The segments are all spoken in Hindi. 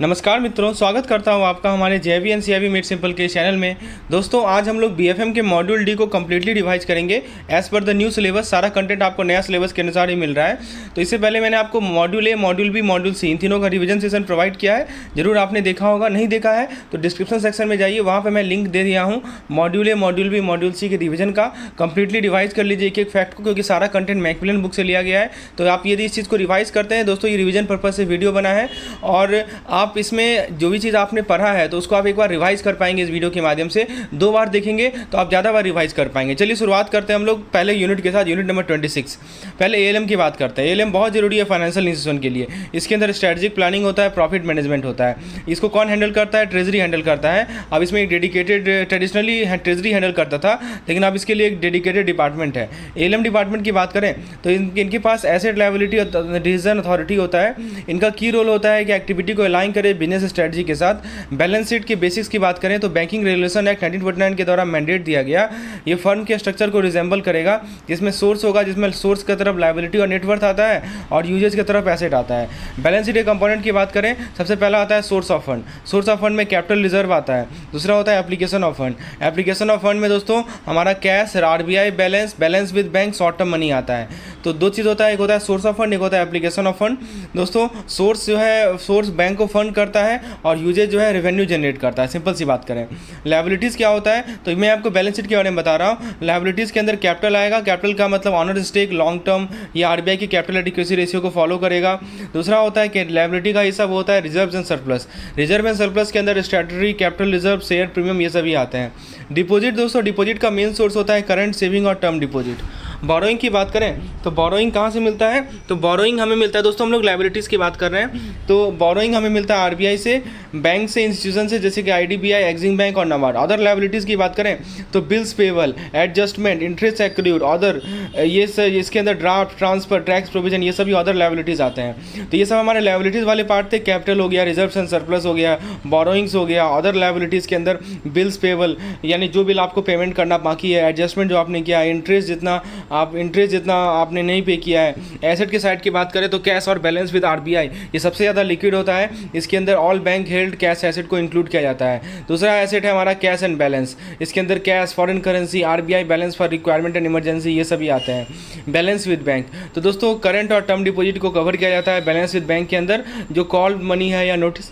नमस्कार मित्रों, स्वागत करता हूं आपका हमारे जेबी एंड सीआईबी मेड सिंपल के चैनल में। दोस्तों, आज हम लोग बीएफएम के मॉड्यूल डी को कम्प्लीटली रिवाइज करेंगे as per the new syllabus. सारा कंटेंट आपको नया सिलेबस के अनुसार ही मिल रहा है। तो इससे पहले मैंने आपको module A, module B, module C इन तीनों का रिवीजन सेशन प्रोवाइड किया है। जरूर आपने देखा होगा, नहीं देखा है तो डिस्क्रिप्शन सेक्शन में जाइए, वहाँ पर मैं लिंक दे दिया हूँ। Module A, module B, module C के रिवीजन का कम्प्लीटली रिवाइज कर लीजिए एक एक फैक्ट को, क्योंकि सारा कंटेंट मैकमिलन बुक से लिया गया है। तो आप यदि इस चीज़ को रिवाइज करते हैं दोस्तों, ये रिवीजन पर्पज से वीडियो बना है और आप इसमें जो भी चीज़ आपने पढ़ा है तो उसको आप एक बार रिवाइज कर पाएंगे। इस वीडियो के माध्यम से 2 बार देखेंगे तो आप ज़्यादा बार रिवाइज कर पाएंगे। चलिए शुरुआत करते हैं हम लोग पहले यूनिट के साथ, यूनिट नंबर 26। पहले एएलएम की बात करते हैं। एएलएम बहुत जरूरी है फाइनेंशियल इंस्टीट्यूशन के लिए। इसके अंदर स्ट्रेटेजिक प्लानिंग होता है, प्रॉफिट मैनेजमेंट होता है। इसको कौन हैंडल करता है? ट्रेजरी हैंडल करता है। अब इसमें एक डेडिकेटेड, ट्रेडिशनली ट्रेजरी हैंडल करता था, लेकिन अब इसके लिए एक डेडिकेटेड डिपार्टमेंट है। एएलएम डिपार्टमेंट की बात करें तो इनके पास एसेट लायबिलिटी डिसीजन अथॉरिटी होता है। इनका की रोल होता है कि एक्टिविटी को अलाइन करे बिजनेस स्ट्रेटजी के साथ। बैलेंस शीट के बेसिक्स की बात करें तो बैंकिंग रेगुलेशन एक्ट 1949 के द्वारा मैंडेट दिया गया। ये फर्म के स्ट्रक्चर को रिजेंबल करेगा, जिसमें सोर्स होगा, जिसमें सोर्स की तरफ लायबिलिटी और नेटवर्थ आता है और यूजेज की तरफ एसेट आता है। बैलेंस शीट के कंपोनेंट की बात करें, सबसे पहला आता है source of fund. Source of fund में कैपिटल रिजर्व आता है। दूसरा होता है application of fund. Application of fund में दोस्तों हमारा cash, RBI balance, balance with bank, short term money आता है। तो 2 चीज़ होता है, एक होता है सोर्स ऑफ फंड, एक होता है एप्लीकेशन ऑफ फंड। दोस्तों सोर्स जो है, सोर्स बैंक को फंड करता है और यूजेज जो है रेवेन्यू जनरेट करता है। सिंपल सी बात करें। लायबिलिटीज़ क्या होता है तो मैं आपको बैलेंस शीट के बारे में बता रहा हूँ। लायबिलिटीज़ के अंदर कैपिटल आएगा। कैपिटल का मतलब ऑनर स्टेक, लॉन्ग टर्म, या आरबीआई की कैपिटल एडिक्वेसी रेशियो को फॉलो करेगा। दूसरा होता है कि लायबिलिटी का हिस्सा वो होता है reserve and surplus. Reserve and surplus के अंदर statutory, capital reserve, share premium, ये सभी आते हैं। डिपॉजिट दोस्तों, डिपॉजिट का मेन सोर्स होता है करंट, सेविंग और टर्म डिपॉजिट। बोरोइंग की बात करें तो बोरोइंग कहाँ से मिलता है? तो बोरोइंग हमें मिलता है दोस्तों, हम लोग लायबिलिटीज़ की बात कर रहे हैं तो बोरोइंग हमें मिलता है आरबीआई से, बैंक से, इंस्टीट्यूशन से, जैसे कि आईडीबीआई, एक्सिम बैंक और नाबार्ड। अदर लायबिलिटीज़ की बात करें तो bills payable, adjustment, interest accrued, other, ये सब इसके अंदर ड्राफ्ट, ट्रांसफर, टैक्स प्रोविजन, ये सभी अदर लायबिलिटीज़ आते हैं। तो ये सब हमारे लायबिलिटीज़ वाले पार्ट थे। कैपिटल हो गया, रिजर्व एंड सरप्लस हो गया, बोरोइंग्स हो गया। अदर लायबिलिटीज़ के अंदर बिल्स पेबल, यानी जो बिल आपको पेमेंट करना बाकी है, एडजस्टमेंट जो आपने किया है, इंटरेस्ट जितना आपने नहीं पे किया है। एसेट के साइड की बात करें तो कैश और बैलेंस विद आरबीआई, ये सबसे ज़्यादा लिक्विड होता है। इसके अंदर all bank held cash asset को इंक्लूड किया जाता है। दूसरा एसेट है हमारा कैश एंड बैलेंस। इसके अंदर cash, foreign currency, RBI balance for requirement and emergency, ये सभी आते हैं। बैलेंस विद बैंक तो दोस्तों करंट और टर्म डिपॉजिट को कवर किया जाता है बैलेंस विद बैंक के अंदर। जो कॉल मनी है या नोटिस,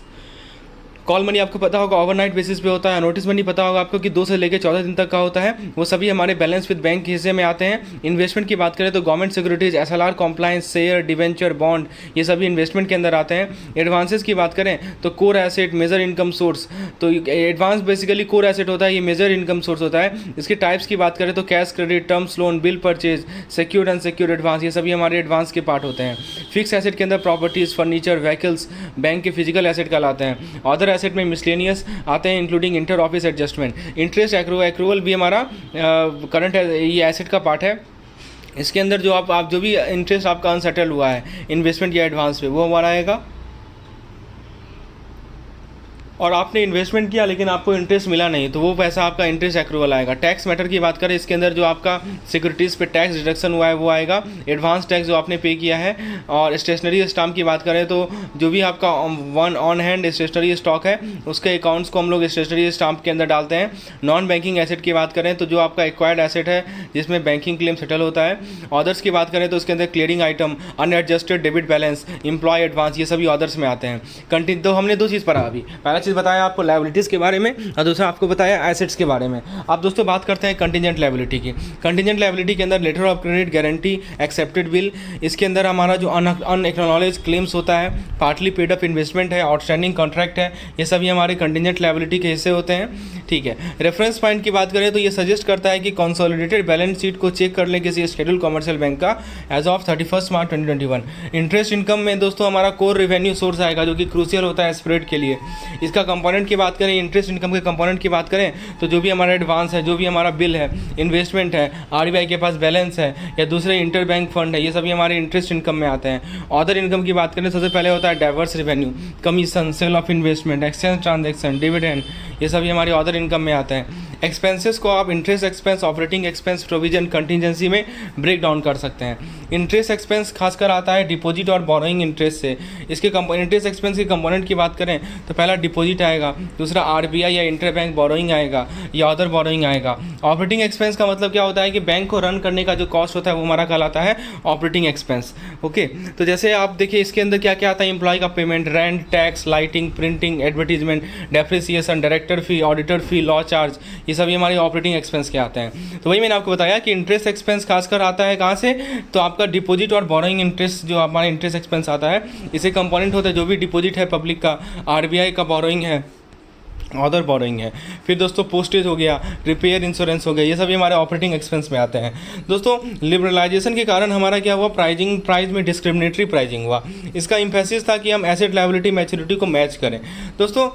कॉल मनी आपको पता होगा ओवरनाइट बेसिस पे होता है। नोटिस मनी पता होगा आपको कि 2 से लेकर 14 दिन तक का होता है। वो सभी हमारे बैलेंस विद बैंक के हिस्से में आते हैं। इन्वेस्टमेंट की बात करें तो government securities, SLR compliance, share, debenture, bond, ये सभी इन्वेस्टमेंट के अंदर आते हैं। एडवांसेस की बात करें तो core asset, major income source. तो एडवांस बेसिकली कोर एसेट होता है, ये मेजर इनकम सोर्स होता है। इसके टाइप्स की बात करें तो cash, credit, terms loan, bill purchase, secured unsecured advance, ये सभी हमारे एडवांस के पार्ट होते हैं। फिक्स एसेट के अंदर प्रॉपर्टीज, फर्नीचर, व्हीकल्स, बैंक के फिजिकल एसेट कहलाते हैं। अदर एसेट में मिसलेनियस आते हैं, including inter office adjustment. Interest accrual भी हमारा करंट ये एसेट का पार्ट है। इसके अंदर जो आप जो भी इंटरेस्ट आपका अनसेटल हुआ है इन्वेस्टमेंट या एडवांस पे, वो हमारा आएगा। और आपने इन्वेस्टमेंट किया लेकिन आपको इंटरेस्ट मिला नहीं, तो वो पैसा आपका इंटरेस्ट एक्रूवल आएगा। टैक्स मैटर की बात करें, इसके अंदर जो आपका सिक्योरिटीज़ पे टैक्स डिडक्शन हुआ है वो आएगा। एडवांस टैक्स जो आपने पे किया है। और स्टेशनरी स्टाम्प की बात करें तो जो भी आपका ऑन हैंड स्टेशनरी स्टॉक है उसके अकाउंट्स को हम लोग स्टेशनरी स्टाम्प के अंदर डालते हैं। नॉन बैंकिंग एसेट की बात करें तो जो आपका एक्वायर्ड एसेट है जिसमें बैंकिंग क्लेम सेटल होता है। अदर्स की बात करें तो उसके अंदर clearing item, unadjusted debit balance, employ advance, ये सभी अदर्स में आते हैं। तो हमने 2 चीज़ पढ़ा अभी। पहला चीज़ बताया आपको लायबिलिटीज़ के बारे में और दूसरा आपको बताया एसेट्स के बारे में। अब दोस्तों बात करते हैं कंटिजेंट लायबिलिटी की। कंटिजेंट लायबिलिटी के अंदर letter of credit, guarantee, accepted bill, इसके अंदर हमारा जो अनएक्नॉलेज क्लेम्स होता है, पार्टली पेड अप इन्वेस्टमेंट है, आउटस्टैंडिंग कॉन्ट्रैक्ट है, ये सभी हमारे कंटिजेंट लायबिलिटी के हिस्से होते हैं। ठीक है। रेफरेंस पॉइंट की बात करें तो ये सजेस्ट करता है कि कंसोलिडेटेड बैलेंस शीट को चेक कर लें किसी शेड्यूल कमर्शियल बैंक का as of 31 March 2021। Interest income में दोस्तों हमारा कोर रेवेन्यू सोर्स आएगा, जो कि क्रूशियल होता है स्प्रेड के लिए। इसका कंपोनेंट की बात करें, इंटरेस्ट इनकम के कंपोनेंट की बात करें तो जो भी हमारा एडवांस है, जो भी हमारा बिल है, इन्वेस्टमेंट है, आरबीआई के पास बैलेंस है या दूसरे इंटर बैंक फंड है, ये सभी हमारे इंटरेस्ट इनकम में आते हैं। अदर इनकम की बात करें सबसे पहले होता है diverse revenue, commission, sale of investment, exchange transaction, dividend, ये सभी हमारे अदर इनकम में आते हैं। एक्सपेंसेस को आप interest expense, operating expense, provision, contingency में ब्रेक डाउन कर सकते हैं। इंटरेस्ट एक्सपेंस खासकर आता है डिपॉजिट और बोरोइंग इंटरेस्ट से। इसके इंटरेस्ट एक्सपेंस के कंपोनेंट की बात करें तो पहला डिपॉजिट आएगा, दूसरा आरबीआई या इंटर बैंक बोरोइंग आएगा या अदर बोरोइंग आएगा। ऑपरेटिंग एक्सपेंस का मतलब क्या होता है कि बैंक को रन करने का जो कॉस्ट होता है वो हमारा कहलाता है ऑपरेटिंग एक्सपेंस। ओके, तो जैसे आप देखिए इसके अंदर क्या क्या आता है, एम्प्लॉय का payment, rent, tax, lighting, printing, advertisement, depreciation, director fee, auditor fee, law charge, ये सभी हमारे ऑपरेटिंग एक्सपेंस के आते हैं। तो वही मैंने आपको बताया कि इंटरेस्ट एक्सपेंस खासकर आता है कहाँ से, तो आपका डिपॉजिट और बोरोइंग इंटरेस्ट जो हमारा इंटरेस्ट एक्सपेंस आता है, इसे कंपोनेंट होता है जो भी डिपॉजिट है पब्लिक का, आरबीआई का बोरोइंग है, अदर बोरोइंग है। फिर दोस्तों पोस्टेज हो गया, रिपेयर इंश्योरेंस हो गया, ये सभी हमारे ऑपरेटिंग एक्सपेंस में आते हैं। दोस्तों लिबरलाइजेशन के कारण हमारा क्या हुआ, प्राइस में डिस्क्रिमिनेटरी प्राइसिंग हुआ। इसका एम्फेसिस था कि हम एसेट लायबिलिटी मैच्योरिटी को मैच करें। दोस्तों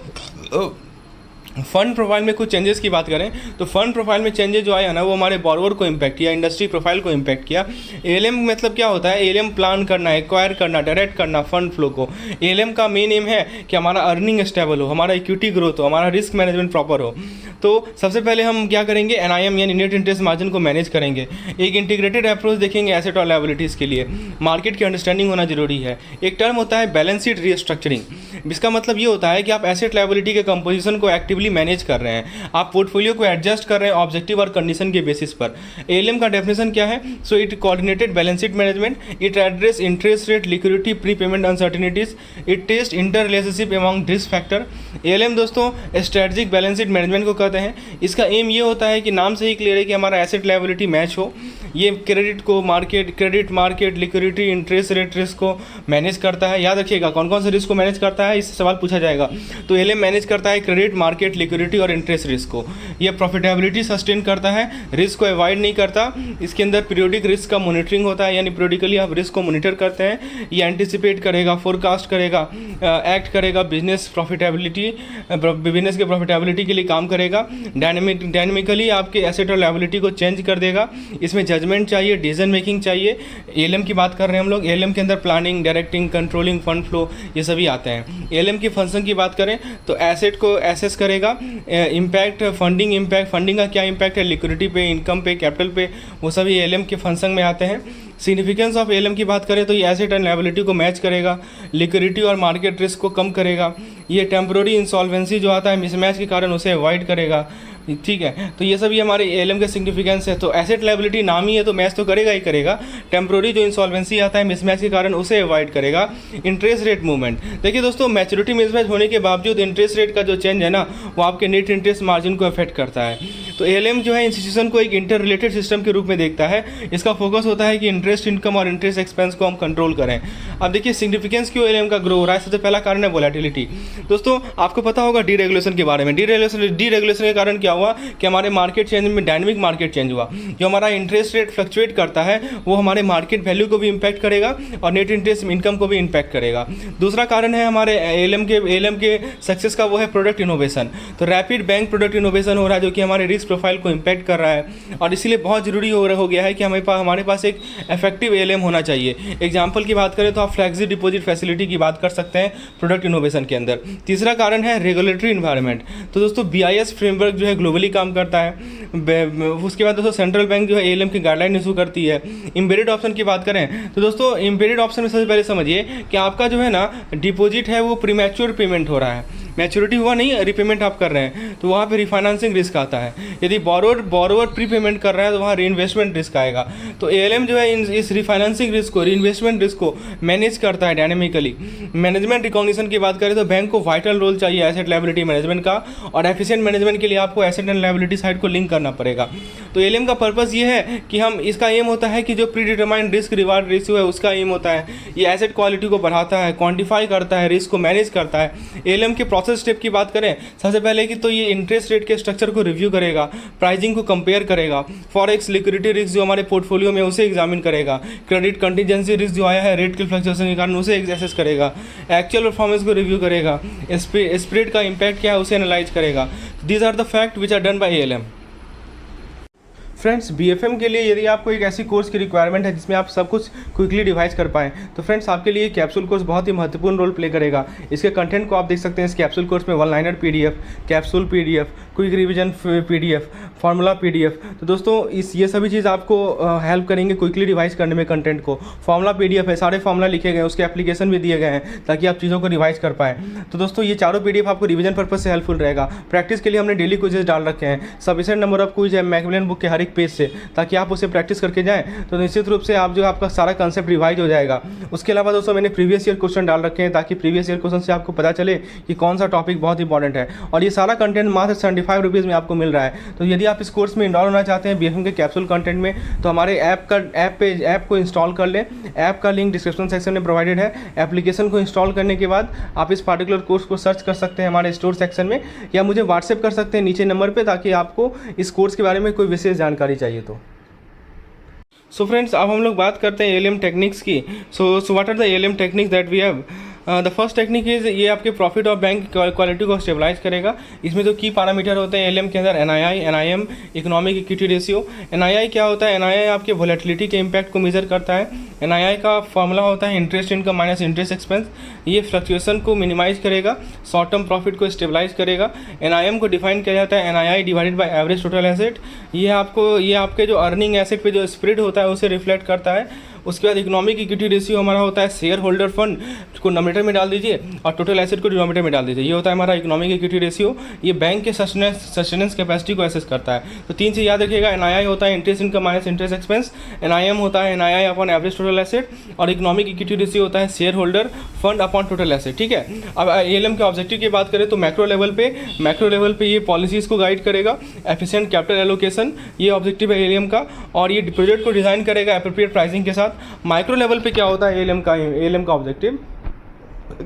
फंड प्रोफाइल में कुछ चेंजेस की बात करें तो फंड प्रोफाइल में चेंजेस जो आया ना वो हमारे बॉरोवर को इम्पैक्ट किया, इंडस्ट्री प्रोफाइल को इम्पैक्ट किया। एएलएम मतलब क्या होता है, एएलएम प्लान करना, एक्वायर करना, डायरेक्ट करना फंड फ्लो को। एएलएम का मेन एम है कि हमारा अर्निंग स्टेबल हो, हमारा इक्विटी ग्रोथ हो, हमारा रिस्क मैनेजमेंट प्रॉपर हो। तो सबसे पहले हम क्या करेंगे, एनआईएम यानी नेट इंटरेस्ट मार्जिन को मैनेज करेंगे। एक इंटीग्रेटेड अप्रोच देखेंगे एसेट और लायबिलिटीज़ के लिए। मार्केट की अंडरस्टैंडिंग होना जरूरी है। एक टर्म होता है बैलेंस शीट रीस्ट्रक्चरिंग। इसका मतलब ये होता है कि आप एसेट लायबिलिटी के कंपोजिशन को एक्टिवली मैनेज कर रहे हैं, आप पोर्टफोलियो को एडजस्ट कर रहे हैं ऑब्जेक्टिव और कंडीशन के बेसिस पर। एएलएम का डेफिनेशन क्या है, so it coordinated balance sheet management, it address interest rate, liquidity, pre payment uncertainties, it taste inter relationship among risk factor. ALM दोस्तों स्ट्रेटजिक बैलेंस शीट मैनेजमेंट को कहते हैं। इसका एम ये होता है कि नाम से ही क्लियर है कि हमारा एसेट लायबिलिटी मैच हो। ये credit market, liquidity, interest rate risk को मैनेज करता है। याद रखिएगा कौन कौन से रिस्क को मैनेज करता है, इससे सवाल पूछा जाएगा। तो एएलएम मैनेज करता है क्रेडिट, मार्केट, लिक्विडिटी और इंटरेस्ट रिस्क को। यह प्रॉफिटेबिलिटी सस्टेन करता है, रिस्क को अवॉइड नहीं करता। इसके अंदर पीरियोडिक रिस्क का मॉनिटरिंग होता है, यानी पीरियोडिकली आप रिस्क को मॉनिटर करते हैं। ये एंटिसिपेट करेगा, फोरकास्ट करेगा, एक्ट करेगा, बिजनेस के प्रॉफिटेबिलिटी के लिए काम करेगा। डायनेमिकली आपके एसेट और लायबिलिटी को चेंज कर देगा। इसमें जजमेंट चाहिए, डिसीजन मेकिंग चाहिए। एएलएम की बात कर रहे हैं हम लोग। एएलएम के अंदर planning, directing, controlling, fund flow ये सभी आते हैं। एएलएम की फंक्शन की बात करें तो एसेट को एसेस करेगा, इम्पैक्ट फंडिंग का क्या इम्पैक्ट है लिक्विडिटी पे, इनकम पे, कैपिटल पे, वो सभी एएलएम के फंक्शन में आते हैं। सिग्निफिकेंस ऑफ एएलएम की बात करें तो ये एसेट एंड लायबिलिटी को मैच करेगा, लिक्विडिटी और मार्केट रिस्क को कम करेगा। ये टेम्पोररी इंसॉल्वेंसी जो आता है मिसमैच के कारण उसे अवॉइड करेगा। ठीक है, तो ये सभी हमारे एएलएम के सिग्निफिकेंस है। तो एसेट लायबिलिटी नाम ही है तो मैच तो करेगा ही करेगा। टेम्पोररी जो इंसॉल्वेंसी आता है मिसमैच के कारण उसे अवॉइड करेगा। इंटरेस्ट रेट मूवमेंट, देखिए दोस्तों मैच्योरिटी मिसमैच होने के बावजूद इंटरेस्ट रेट का जो चेंज है ना वो आपके नेट इंटरेस्ट मार्जिन को अफेक्ट करता है। तो एएलएम जो है इंस्टीट्यूशन को एक इंटर रिलेटेड सिस्टम के रूप में देखता है। इसका फोकस होता है कि इंटरेस्ट इनकम और इंटरेस्ट एक्सपेंस को हम कंट्रोल करें। अब देखिए सिग्निफिकेंस क्यों एएलएम का ग्रो हो रहा है, सबसे पहला कारण है वोलेटिलिटी। दोस्तों आपको पता होगा डीरेगुलेशन के बारे में। डीरेगुलेशन के कारण क्या हुआ कि हमारे मार्केट चेंज में डायनेमिक मार्केट चेंज हुआ। जो हमारा इंटरेस्ट रेट फ्लक्चुएट करता है वो हमारे मार्केट वैल्यू को भी इम्पैक्ट करेगा और नेट इंटरेस्ट इनकम को भी इम्पैक्ट करेगा। दूसरा कारण है हमारे एएलएम के सक्सेस का, वो है प्रोडक्ट इनोवेशन। तो रैपिड बैंक प्रोडक्ट इनोवेशन हो रहा है जो कि हमारे रिस्क प्रोफाइल को इम्पैक्ट कर रहा है और इसीलिए बहुत जरूरी हो गया है कि हमारे पास एक इफेक्टिव एएलएम होना चाहिए। एग्जाम्पल की बात करें तो आप फ्लेक्सी डिपॉजिट फैसिलिटी की बात कर सकते हैं प्रोडक्ट इनोवेशन के अंदर। तीसरा कारण है रेगुलेटरी इन्वायरमेंट। तो दोस्तों बीआईएस फ्रेमवर्क जो है ग्लोबली काम करता है। उसके बाद दोस्तों सेंट्रल बैंक जो है एएलएम की गाइडलाइन इशू करती है। एम्बेडेड ऑप्शन की बात करें तो दोस्तों एम्बेडेड ऑप्शन में सबसे पहले समझिए कि आपका जो है ना डिपॉजिट है वो प्रीमैच्योर पेमेंट हो रहा है, मैच्योरिटी हुआ नहीं, रिपेमेंट आप कर रहे हैं, तो वहाँ पे रिफाइनेंसिंग रिस्क आता है। यदि बोरोवर प्री पेमेंट कर रहा है तो वहाँ रीइन्वेस्टमेंट रिस्क आएगा। तो एएलएम जो है इस रिफाइनेंसिंग रिस्क को, रीइन्वेस्टमेंट रिस्क को मैनेज करता है डायनेमिकली। मैनेजमेंट रिकॉग्निशन की बात करें तो बैंक को वाइटल रोल चाहिए एसेट लायबिलिटी मैनेजमेंट का, और एफिशिएंट मैनेजमेंट के लिए आपको एसेट एंड लायबिलिटी साइड को लिंक करना पड़ेगा। तो एएलएम का पर्पस ये है कि हम, इसका एम होता है कि जो pre determined risk reward ratio है उसका एम होता है ये एसेट क्वालिटी को बढ़ाता है, क्वान्टिफाई करता है, रिस्क को मैनेज करता है। एएलएम के प्रोसेस प्रोसेस स्टेप की बात करें, सबसे पहले कि तो ये इंटरेस्ट रेट के स्ट्रक्चर को रिव्यू करेगा, प्राइसिंग को कंपेयर करेगा, फॉरेक्स लिक्विडिटी रिस्क जो हमारे पोर्टफोलियो में उसे एग्जामिन करेगा, क्रेडिट कंटीजेंसी रिस्क जो आया है रेट के फ्लक्चुएशन के कारण उसे एसेस करेगा, एक्चुअल परफॉर्मेंस को रिव्यू करेगा, स्प्रेड का इंपैक्ट क्या है उसे एनालाइज करेगा। These are the fact which are done by ALM। Friends, BFM के लिए यदि आपको एक ऐसी कोर्स की रिक्वायरमेंट है जिसमें आप सब कुछ क्विकली रिवाइज कर पाएँ, तो फ्रेंड्स आपके लिए कैप्सूल कोर्स बहुत ही महत्वपूर्ण रोल प्ले करेगा। इसके कंटेंट को आप देख सकते हैं इस कैप्सूल कोर्स में 1-लाइनर PDF, capsule PDF, quick revision PDF, formula PDF। तो दोस्तों ये सभी चीज़ आपको हेल्प करेंगे क्विकली रिवाइज करने में कंटेंट को। फार्मूला PDF है, सारे फार्मूला लिखे गए हैं, उसके एप्लीकेशन भी दिए गए हैं ताकि आप चीज़ों को रिवाइज कर पाएँ। तो दोस्तों ये चारों PDF आपको रिवीजन पर्पज से हेल्पफुल रहेगा। प्रैक्टिस के लिए हमने डेली क्विजेज डाल रखे हैं, सफिशिएंट नंबर ऑफ क्विज है मैकमिलन बुक के हर एक पेज से, ताकि आप उसे प्रैक्टिस करके जाएं तो निश्चित रूप से आप जो आपका सारा कंसेप्ट रिवाइज हो जाएगा। उसके अलावा दोस्तों मैंने प्रीवियस ईयर क्वेश्चन डाल रखे हैं ताकि प्रीवियस ईयर क्वेश्चन से आपको पता चले कि कौन सा टॉपिक बहुत इंपॉर्टेंट है। और ये सारा कंटेंट मात्र 75 रुपीज़ में आपको मिल रहा है। तो यदि आप इस कोर्स में इनरोल होना चाहते हैं BFM के कैप्सूल कंटेंट में, तो हमारे ऐप को इंस्टॉल कर लें। ऐप का लिंक डिस्क्रिप्शन सेक्शन में प्रोवाइडेड है। एप्लीकेशन को इंस्टॉल करने के बाद आप इस पार्टिकुलर कोर्स को सर्च कर सकते हैं हमारे स्टोर सेक्शन में, या मुझे व्हाट्सएप कर सकते हैं नीचे नंबर पर, ताकि आपको इस कोर्स के बारे में कोई विशेष जानकारी चाहिए तो। सो फ्रेंड्स, अब हम लोग बात करते हैं ALM टेक्निक्स की। So what are the ALM techniques that we have. The first technique is ये आपके प्रॉफिट और बैंक क्वालिटी को स्टेबलाइज करेगा। इसमें जो की पैरामीटर होते हैं ALM के अंदर, NII, NIM, economic equity ratio. NII क्या होता है? NII आपके वोलेटिलिटी के इम्पैक्ट को मेजर करता है। NII का फॉर्मूला होता है interest income minus interest expense. ये फ्लक्चुएशन को मिनिमाइज करेगा, शॉर्ट टर्म प्रॉफिट को स्टेबलाइज करेगा। NIM को डिफाइन किया जाता है NII divided by average total asset. ये आपके जो अर्निंग एसेट पे जो स्प्रेड होता है उसे रिफ्लेक्ट करता है। उसके बाद इकोनॉमिक इक्विटी रेशियो हमारा होता है शेयर होल्डर फंड को नोमिनेटर में डाल दीजिए और टोटल एसेट को डिनोमिनेटर में डाल दीजिए। ये होता है हमारा इकोनॉमिक इक्विटी रेशियो। ये बैंक के सस्टेनेंस कैपेसिटी को एसेस करता है। तो तीन चीज़ याद रखिएगा, NII होता है interest income minus interest expense, NIM होता है NII upon average total asset, और इकोनॉमिक इक्विटी रेशियो होता है share holder fund upon total asset. ठीक है। अब ALM के ऑब्जेक्टिव की बात करें तो मैक्रो लेवल पे ये पॉलिसीज़ को गाइड करेगा। एफिशिएंट कैपिटल एलोकेशन ये ऑब्जेक्टिव है ALM का, और ये प्रोजेक्ट को डिज़ाइन करेगा एप्रोप्रिएट प्राइसिंग के साथ। माइक्रो लेवल पे क्या होता है ALM का ऑब्जेक्टिव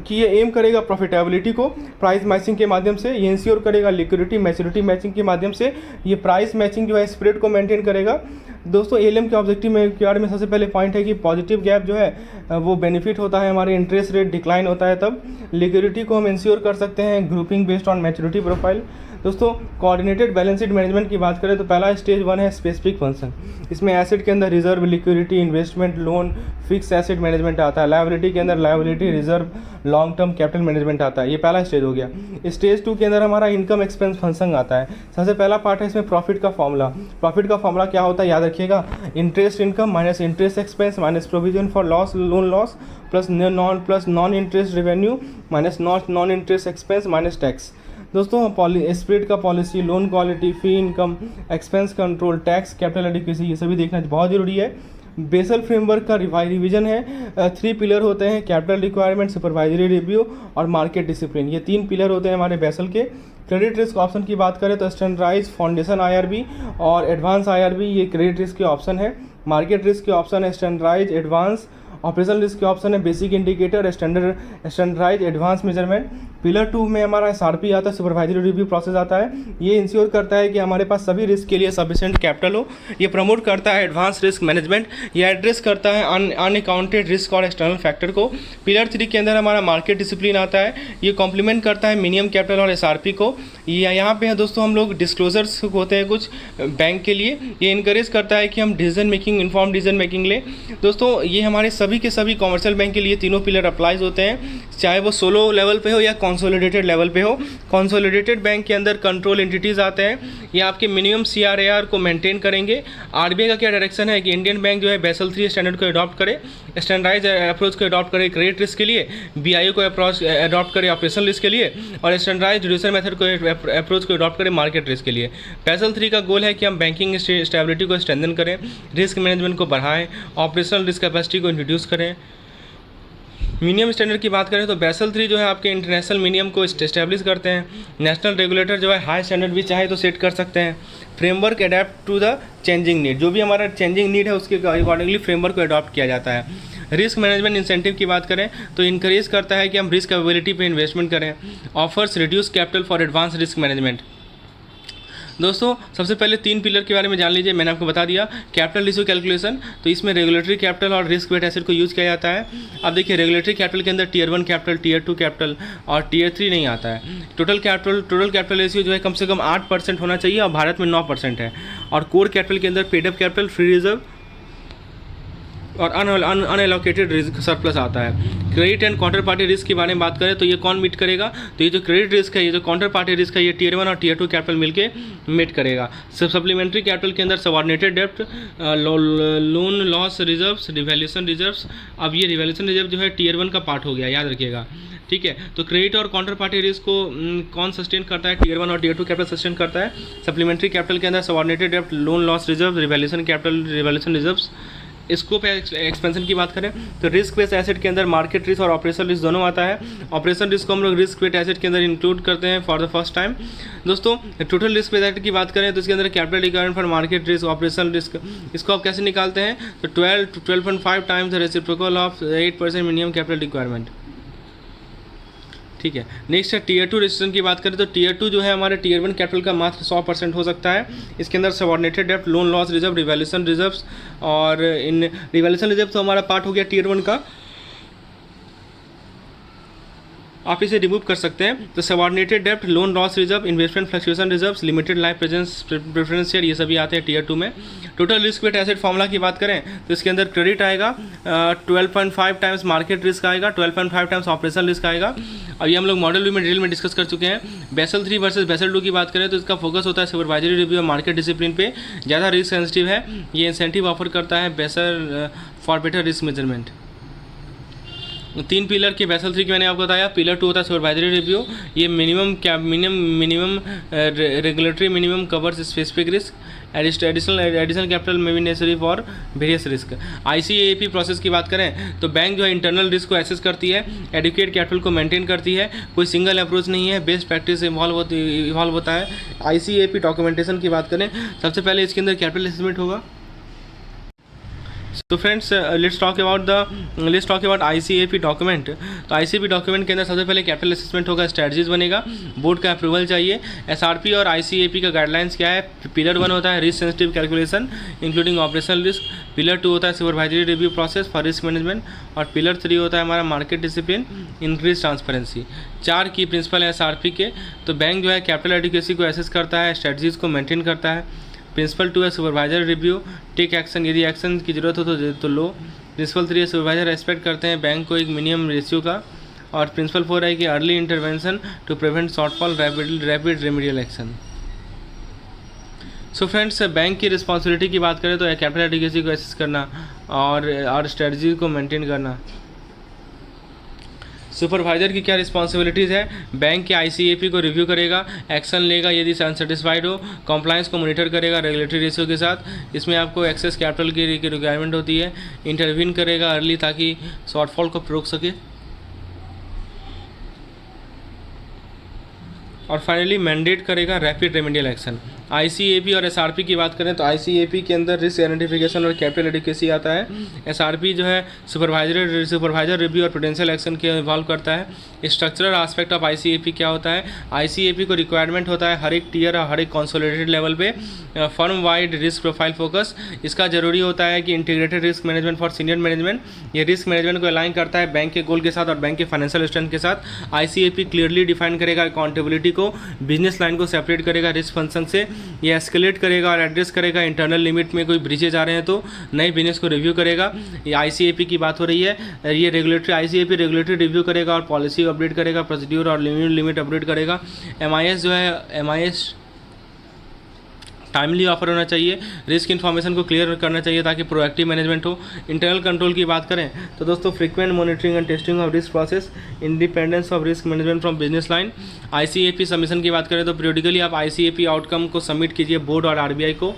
कि ये एम करेगा प्रॉफिटेबिलिटी को प्राइस मैचिंग के माध्यम से, ये इंश्योर करेगा लिक्विडिटी मैच्योरिटी मैचिंग के माध्यम से, ये प्राइस मैचिंग जो है स्प्रेड को मेंटेन करेगा। दोस्तों ALM के ऑब्जेक्टिव में के बारे में सबसे पहले पॉइंट है कि पॉजिटिव गैप जो है वो बेनिफिट होता है हमारे इंटरेस्ट रेट डिक्लाइन होता है तब। लिक्विडिटी को हम इंश्योर कर सकते हैं grouping based on maturity profile. दोस्तों कोऑर्डिनेटेड बैलेंस शीट मैनेजमेंट की बात करें तो पहला स्टेज 1 है स्पेसिफिक फंक्शन। इसमें एसेट के अंदर reserve, liquidity, investment, loan, fix asset management आता है। लायबिलिटी के अंदर liability, reserve, long term capital management आता है। ये पहला स्टेज हो गया। स्टेज 2 के अंदर हमारा इनकम एक्सपेंस फंक्शन आता है। सबसे पहला पार्ट है इसमें प्रॉफिट का फॉर्मूला। प्रॉफिट का फॉर्मूला क्या होता है याद रखिएगा, interest income minus interest expense minus provision for loss loan loss plus non interest revenue minus non interest expense minus tax. दोस्तों स्प्रेड का policy, loan quality, fee income, expense control, tax, capital adequacy, ये सभी देखना बहुत ज़रूरी है। बेसल फ्रेमवर्क का रिवीजन है। 3 पिलर होते हैं, कैपिटल रिक्वायरमेंट, सुपरवाइजरी रिव्यू और मार्केट डिसिप्लिन। ये 3 पिलर होते हैं हमारे बेसल के। क्रेडिट रिस्क ऑप्शन की बात करें तो स्टैंडर्डाइज, फाउंडेशन IRB और एडवांस IRB ये क्रेडिट रिस्क के ऑप्शन है। मार्केट रिस्क के ऑप्शन है स्टैंडर्डाइज, एडवांस। ऑपरेशनल रिस्क के ऑप्शन है basic indicator, standardise, advance measurement. Pillar 2 में हमारा SRP आता है, सुपरवाइजरी रिव्यू प्रोसेस आता है। ये इंश्योर करता है कि हमारे पास सभी रिस्क के लिए सफिशिएंट कैपिटल हो। ये प्रमोट करता है एडवांस रिस्क मैनेजमेंट। ये एड्रेस करता है अनअकाउंटेड रिस्क और एक्सटर्नल फैक्टर को। पिलर 3 के अंदर हमारा मार्केट डिसिप्लिन आता है। ये कॉम्प्लीमेंट करता है मिनिमम कैपिटल और SRP को। ये यहाँ पे है दोस्तों हम लोग डिस्क्लोजर्स होते हैं कुछ बैंक के लिए। ये इनकरेज करता है कि हम decision making, inform decision making लें। दोस्तों ये हमारे सभी के सभी कॉमर्शियल बैंक के लिए तीनों पिलर अप्लाइज होते हैं, चाहे वो सोलो लेवल पे हो या कंसोलिडेटेड लेवल पे हो। कंसोलिडेटेड बैंक के अंदर कंट्रोल एंटिटीज़ आते हैं, ये आपके मिनिमम CRAR को मेंटेन करेंगे। RBI का क्या डायरेक्शन है कि इंडियन बैंक जो है बेसल 3 स्टैंडर्ड को अडॉप्ट करे, स्टैंडर्डाइज अप्रोच को अडॉप्ट करे क्रेडिट रिस्क के लिए, BIO को अप्रोच अडॉप्ट करे ऑपरेशनल रिस्क के लिए, और स्टैंडर्डाइज जुडिशियल मेथड को अप्रोच को अडॉप्ट करे मार्केट रिस्क के लिए। बेसल 3 का गोल है कि हम बैंकिंग स्टेबिलिटी को स्ट्रेंथन करें, रिस्क मैनेजमेंट को बढ़ाएं, ऑपरेशनल रिस्क कैपेसिटी को इंट्रोड्यूस करें। मिनिमम स्टैंडर्ड की बात करें तो बेसल 3 जो है आपके इंटरनेशनल मिनिमम को इस्टेब्लिश करते हैं। नेशनल रेगुलेटर जो है हाई स्टैंडर्ड भी चाहे तो सेट कर सकते हैं। Framework adapt to the changing need, जो भी हमारा चेंजिंग नीड है उसके अकॉर्डिंगली फ्रेमवर्क को अडॉप्ट किया जाता है। रिस्क मैनेजमेंट इंसेंटिव की बात करें तो इनकरेज करता है कि हम रिस्क एबिलिटी पे इन्वेस्टमेंट करें। Offers reduce capital for advance risk management. दोस्तों सबसे पहले 3 पिलर के बारे में जान लीजिए। मैंने आपको बता दिया कैपिटल रेशियो कैलकुलेशन, तो इसमें रेगुलेटरी कैपिटल और रिस्क वेट एसेट को यूज़ किया जाता है। अब देखिए रेगुलेटरी कैपिटल के अंदर टियर 1 कैपिटल, टियर 2 कैपिटल और टियर 3 नहीं आता है। टोटल कैपिटल रेशियो जो है कम से कम 8% होना चाहिए और भारत में 9% है। और कोर कैपिटल के अंदर paid up capital, free reserve और अनएलोकेटेड रिस्क सरप्लस आता है। Credit and counter party risk के बारे में बात करें तो ये कौन मीट करेगा, तो ये जो क्रेडिट रिस्क है, ये जो काउंटर पार्टी रिस्क है, ये टियर 1 और टियर 2 कैपिटल मिलके मीट करेगा। सप्लीमेंट्री कैपिटल के अंदर सबऑर्डिनेटेड डेप्ट, loan loss reserves, revaluation reserves. अब ये रिवैल्यूएशन रिजर्व जो है टियर 1 का पार्ट हो गया, याद रखिएगा, ठीक है। तो क्रेडिट और काउंटर पार्टी रिस्क को कौन सस्टेन करता है, टियर 1 और टियर 2 कैपिटल सस्टेन करता है। सप्लीमेंट्री कैपिटल के अंदर सबऑर्डिनेटेड डेप्ट, loan loss reserve, revaluation capital, revaluation reserves. Scope expansion की बात करें तो रिस्क बेस्ड एसेट के अंदर मार्केट रिस्क और ऑपरेशनल रिस्क दोनों आता है। ऑपरेशन रिस्क को हम लोग रिस्क वेट एसेट के अंदर इंक्लूड करते हैं फॉर द फर्स्ट टाइम। दोस्तों टोटल रिस्क बेस्ड एसेट की बात करें तो इसके अंदर capital requirement for market risk, operational risk, इसको आप कैसे निकालते हैं तो 12.5 times the reciprocal of 8% minimum capital requirement, ठीक है। नेक्स्ट है टियर 2 रेजिस्ट्रेशन की बात करें तो टियर 2 जो है हमारे टियर 1 कैपिटल का मात्र 100% हो सकता है। इसके अंदर सबऑर्डिनेटेड डेप्ट, loan loss reserve, revaluation reserves और इन रिवैल्यूएशन रिजर्व तो हमारा पार्ट हो गया टियर 1 का, आप इसे रिमूव कर सकते हैं। तो सबऑर्डिनेटेड डेप्ट, loan loss reserve, investment fluctuation reserves, limited life preference share, ये सभी आते हैं टियर 2 में। Total risk weight asset formula की बात करें तो इसके अंदर क्रेडिट आएगा 12.5 टाइम्स मार्केट रिस्क आएगा, 12.5 टाइम्स ऑपरेशनल रिस्क आएगा। अब ये हम लोग मॉडल व्यू में डिटेल में डिस्कस कर चुके हैं। बेसल 3 वर्सेस बेसल 2 की बात करें तो इसका फोकस होता है सुपरवाइजरी रिव्यू और मार्केट डिसिप्लिन पे, ज़्यादा रिस्क सेंसिटिव है। ये इंसेंटिव ऑफर करता है Basel for better risk measurement. 3 pillar के बेसल 3 की मैंने आपको बताया। पिलर 2 होता है सुपरवाइजरी रिव्यू, ये minimum regulatory minimum covers specific risk, additional capital में भी necessary for various risk. ICAAP process की बात करें तो बैंक जो है इंटरनल रिस्क को एसेस करती है, एडुकेट कैपिटल को मेंटेन करती है, कोई सिंगल अप्रोच नहीं है, बेस्ट प्रैक्टिस इवॉल्व होता है। ICAAP डॉक्यूमेंटेशन की बात करें सबसे पहले इसके अंदर कैपिटल एसेसमेंट होगा। तो friends let's talk about ICAAP document. तो ICAAP डॉक्यूमेंट के अंदर सबसे पहले कैपिटल असेसमेंट होगा, स्ट्रेटजीज बनेगा, बोर्ड का अप्रूवल चाहिए। SRP और ICAAP का गाइडलाइंस क्या है, पिलर 1 होता है risk sensitive calculation including operational risk, pillar 2 होता है supervisory review process for risk management और पिलर 3 होता है हमारा मार्केट डिसिप्लिन, इंक्रीज ट्रांसपेरेंसी। 4 की प्रिंसिपल है SRP के। तो बैंक जो है कैपिटल एडिक्वेसी को एसेस करता है, स्ट्रेटजीज को मेंटेन करता है। प्रिंसिपल 2 है सुपरवाइजर रिव्यू, टेक एक्शन, यदि एक्शन की जरूरत हो तो लो। प्रिंसिपल 3 है सुपरवाइजर एक्सपेक्ट करते हैं बैंक को एक मिनिमम रेशियो का। और प्रिंसिपल 4 है कि early intervention to prevent shortfall, rapid remedial action. So friends bank की रिस्पॉन्सिबिलिटी की बात करें तो कैपिटल एडिक्वेसी को एसेस करना और स्ट्रेटजी को मेंटेन करना। सुपरवाइजर की क्या रिस्पॉन्सिबिलिटीज़ है, बैंक के ICAAP को रिव्यू करेगा, एक्शन लेगा यदि अनसेटिस्फाइड हो, कंप्लायंस को मॉनिटर करेगा रेगुलेटरी रेशियो के साथ, इसमें आपको एक्सेस कैपिटल की रिक्वायरमेंट होती है, इंटरवीन करेगा अर्ली ताकि शॉर्टफॉल को रोक सके, और फाइनली मैंडेट करेगा रैपिड रेमेडियल एक्शन। ICAAP और SRP की बात करें तो ICAAP के अंदर रिस्क आइडेंटिफिकेशन और कैपिटल एडिक्वेसी आता है। SRP जो है सुपरवाइजर रिव्यू और प्रूडेंशियल एक्शन के इन्वॉल्व करता है। स्ट्रक्चरल एस्पेक्ट ऑफ ICAAP क्या होता है, ICAAP को रिक्वायरमेंट होता है हर एक टीयर और हर एक कंसोलिडेटेड लेवल पे firm wide risk profile focus. इसका जरूरी होता है कि integrated risk management for senior management, ये रिस्क मैनेजमेंट को अलाइन करता है बैंक के गोल के साथ और बैंक के फाइनेंशियल स्ट्रेंथ के साथ। ICAAP क्लियरली डिफाइन करेगा अकाउंटेबिलिटी को, बिजनेस लाइन को सेपरेट करेगा रिस्क फंक्शन से, ये एस्केलेट करेगा और एड्रेस करेगा इंटरनल लिमिट में कोई ब्रीचेज आ रहे हैं तो नए बिजनेस को रिव्यू करेगा। ये ICAAP की बात हो रही है। ये रेगुलेटरी ICAAP रेगुलेटरी रिव्यू करेगा और पॉलिसी अपडेट करेगा, प्रोसीड्यूर और लिमिट अपडेट करेगा। MIS जो है MIS टाइमली ऑफर होना चाहिए, रिस्क इन्फॉर्मेशन को क्लियर करना चाहिए ताकि प्रोएक्टिव मैनेजमेंट हो। इंटरनल कंट्रोल की बात करें तो दोस्तों frequent monitoring and testing of risk process, independence of risk management from business line. ICAAP submission की बात करें तो पीरियडिकली आप ICAAP आउटकम को सबमिट कीजिए बोर्ड और RBI को।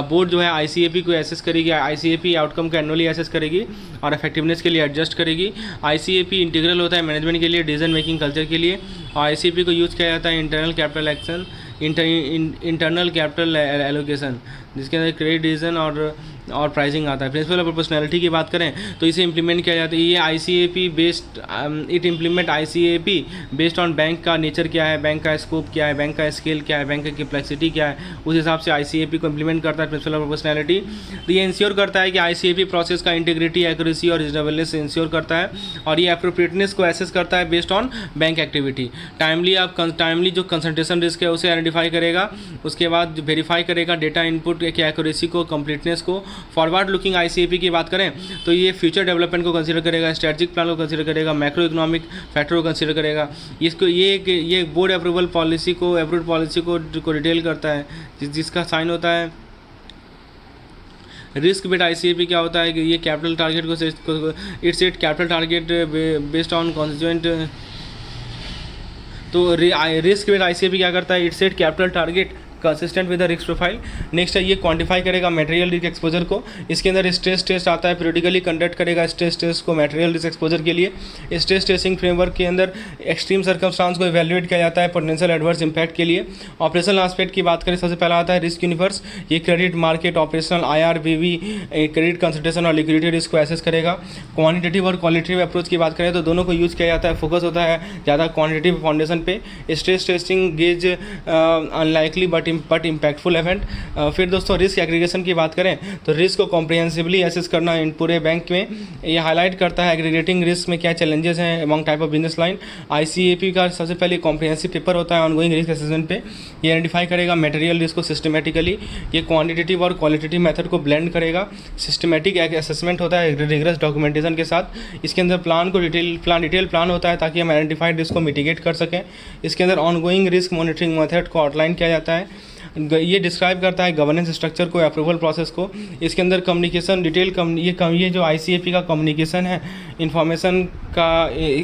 बोर्ड जो है ICAAP को एसेस करेगी, ICAAP आउटकम को एनुअली एसेस करेगी और इफेक्टिवनेस के लिए एडजस्ट करेगी। ICAAP इंटीग्रल होता है मैनेजमेंट के लिए, डिसीजन मेकिंग कल्चर के लिए, और ICAAP को यूज़ किया जाता है internal capital action, internal capital allocation, जिसके अंदर क्रेडिट डिसीजन और और प्राइसिंग आता है। प्रिंसिपल ऑफ प्रोपोर्शनैलिटी की बात करें तो इसे इंप्लीमेंट किया जाता है। ये ICAP based, it implement ICAP based on bank का नेचर क्या है, बैंक का स्कोप क्या है, बैंक का स्केल क्या है, बैंक की कम्प्लेक्सिटी क्या है, उस हिसाब से ICAP को इंप्लीमेंट करता है प्रिंसिपल ऑफ प्रोपोर्शनैलिटी। तो ये इंश्योर करता है कि ICAP प्रोसेस का इंटीग्रिटी, एक्यूरेसी और रीजनेबलनेस इंश्योर करता है, और ये अप्रोप्रिएटनेस को एसेस करता है based on bank activity. Timely जो कंसंट्रेशन रिस्क है उसे आइडेंटिफाई करेगा, उसके बाद वेरीफाई करेगा डेटा इनपुट की एक्यूरेसी को, कंप्लीटनेस को। फॉरवर्ड लुकिंग ICAP की बात करें तो ये फ्यूचर डेवलपमेंट को कंसीडर करेगा, स्ट्रेटजिक प्लान को कंसीडर करेगा, मैक्रो इकोनॉमिक फैक्टर को कंसीडर करेगा। इसको ये बोर्ड अप्रूवल पॉलिसी को, अप्रूव्ड पॉलिसी को डिटेल करता है, जिसका साइन होता है। रिस्क बेस्ड ICAP क्या होता है कि ये कैपिटल टारगेट को it set capital target based on constituent. तो रिस्क बेस्ड ICAP क्या करता है, it set capital target consistent with the risk profile. Next है ये क्वांटिफाई करेगा मटेरियल रिस्क एक्सपोजर को। इसके अंदर स्ट्रेस टेस्ट आता है, पीरियडिकली कंडक्ट करेगा स्ट्रेस टेस्ट को मटेरियल रिस्क एक्सपोजर के लिए। स्ट्रेस टेस्टिंग फ्रेमवर्क के अंदर एक्सट्रीम सर्कमस्टांस को इवैल्यूएट किया जाता है पोटेंशियल एडवर्स इंपैक्ट के लिए। ऑपरेशनल एस्पेक्ट की बात करें सबसे पहला आता है रिस्क यूनिवर्स। ये credit market, operational IRBV, credit consultation और लिक्विडिटी रिस्क को एसेस करेगा। क्वांटिटेटिव और क्वालिटेटिव अप्रोच की बात करें तो दोनों को यूज़ किया जाता है, फोकस होता है ज़्यादा क्वांटिटेटिव फाउंडेशन पे। Stress testing gauge unlikely but impactful event. फिर दोस्तों रिस्क एग्रीगेशन की बात करें तो रिस्क को कॉम्प्रिहेंसिवली एसेस करना इन पूरे बैंक में। ये हाईलाइट करता है एग्रीगेटिंग रिस्क में क्या चैलेंजेस हैं among type of business line. ICAP का सबसे पहले कॉम्प्रिहेंसिव पेपर होता है ऑनगोइंग रिस्क असेसमेंट पे। ये आइडेंटिफाई करेगा मटेरियल रिस्क को सिस्टमेटिकली। ये क्वांटिटेटिव और क्वालिटेटिव मेथड को ब्लेंड करेगा। सिस्टमेटिक असेसमेंट होता है रिगरस डॉक्यूमेंटेशन के साथ। इसके अंदर डिटेल प्लान होता है ताकि हम आइडेंटिफाइड रिस्क को मिटिगेट कर सकें। इसके अंदर ऑनगोइंग रिस्क मॉनिटरिंग मेथड को आउटलाइन किया जाता है। ये डिस्क्राइब करता है गवर्नेंस स्ट्रक्चर को, अप्रूवल प्रोसेस को। इसके अंदर कम्युनिकेशन डिटेल ये जो ICAP का कम्युनिकेशन है, इंफॉर्मेशन का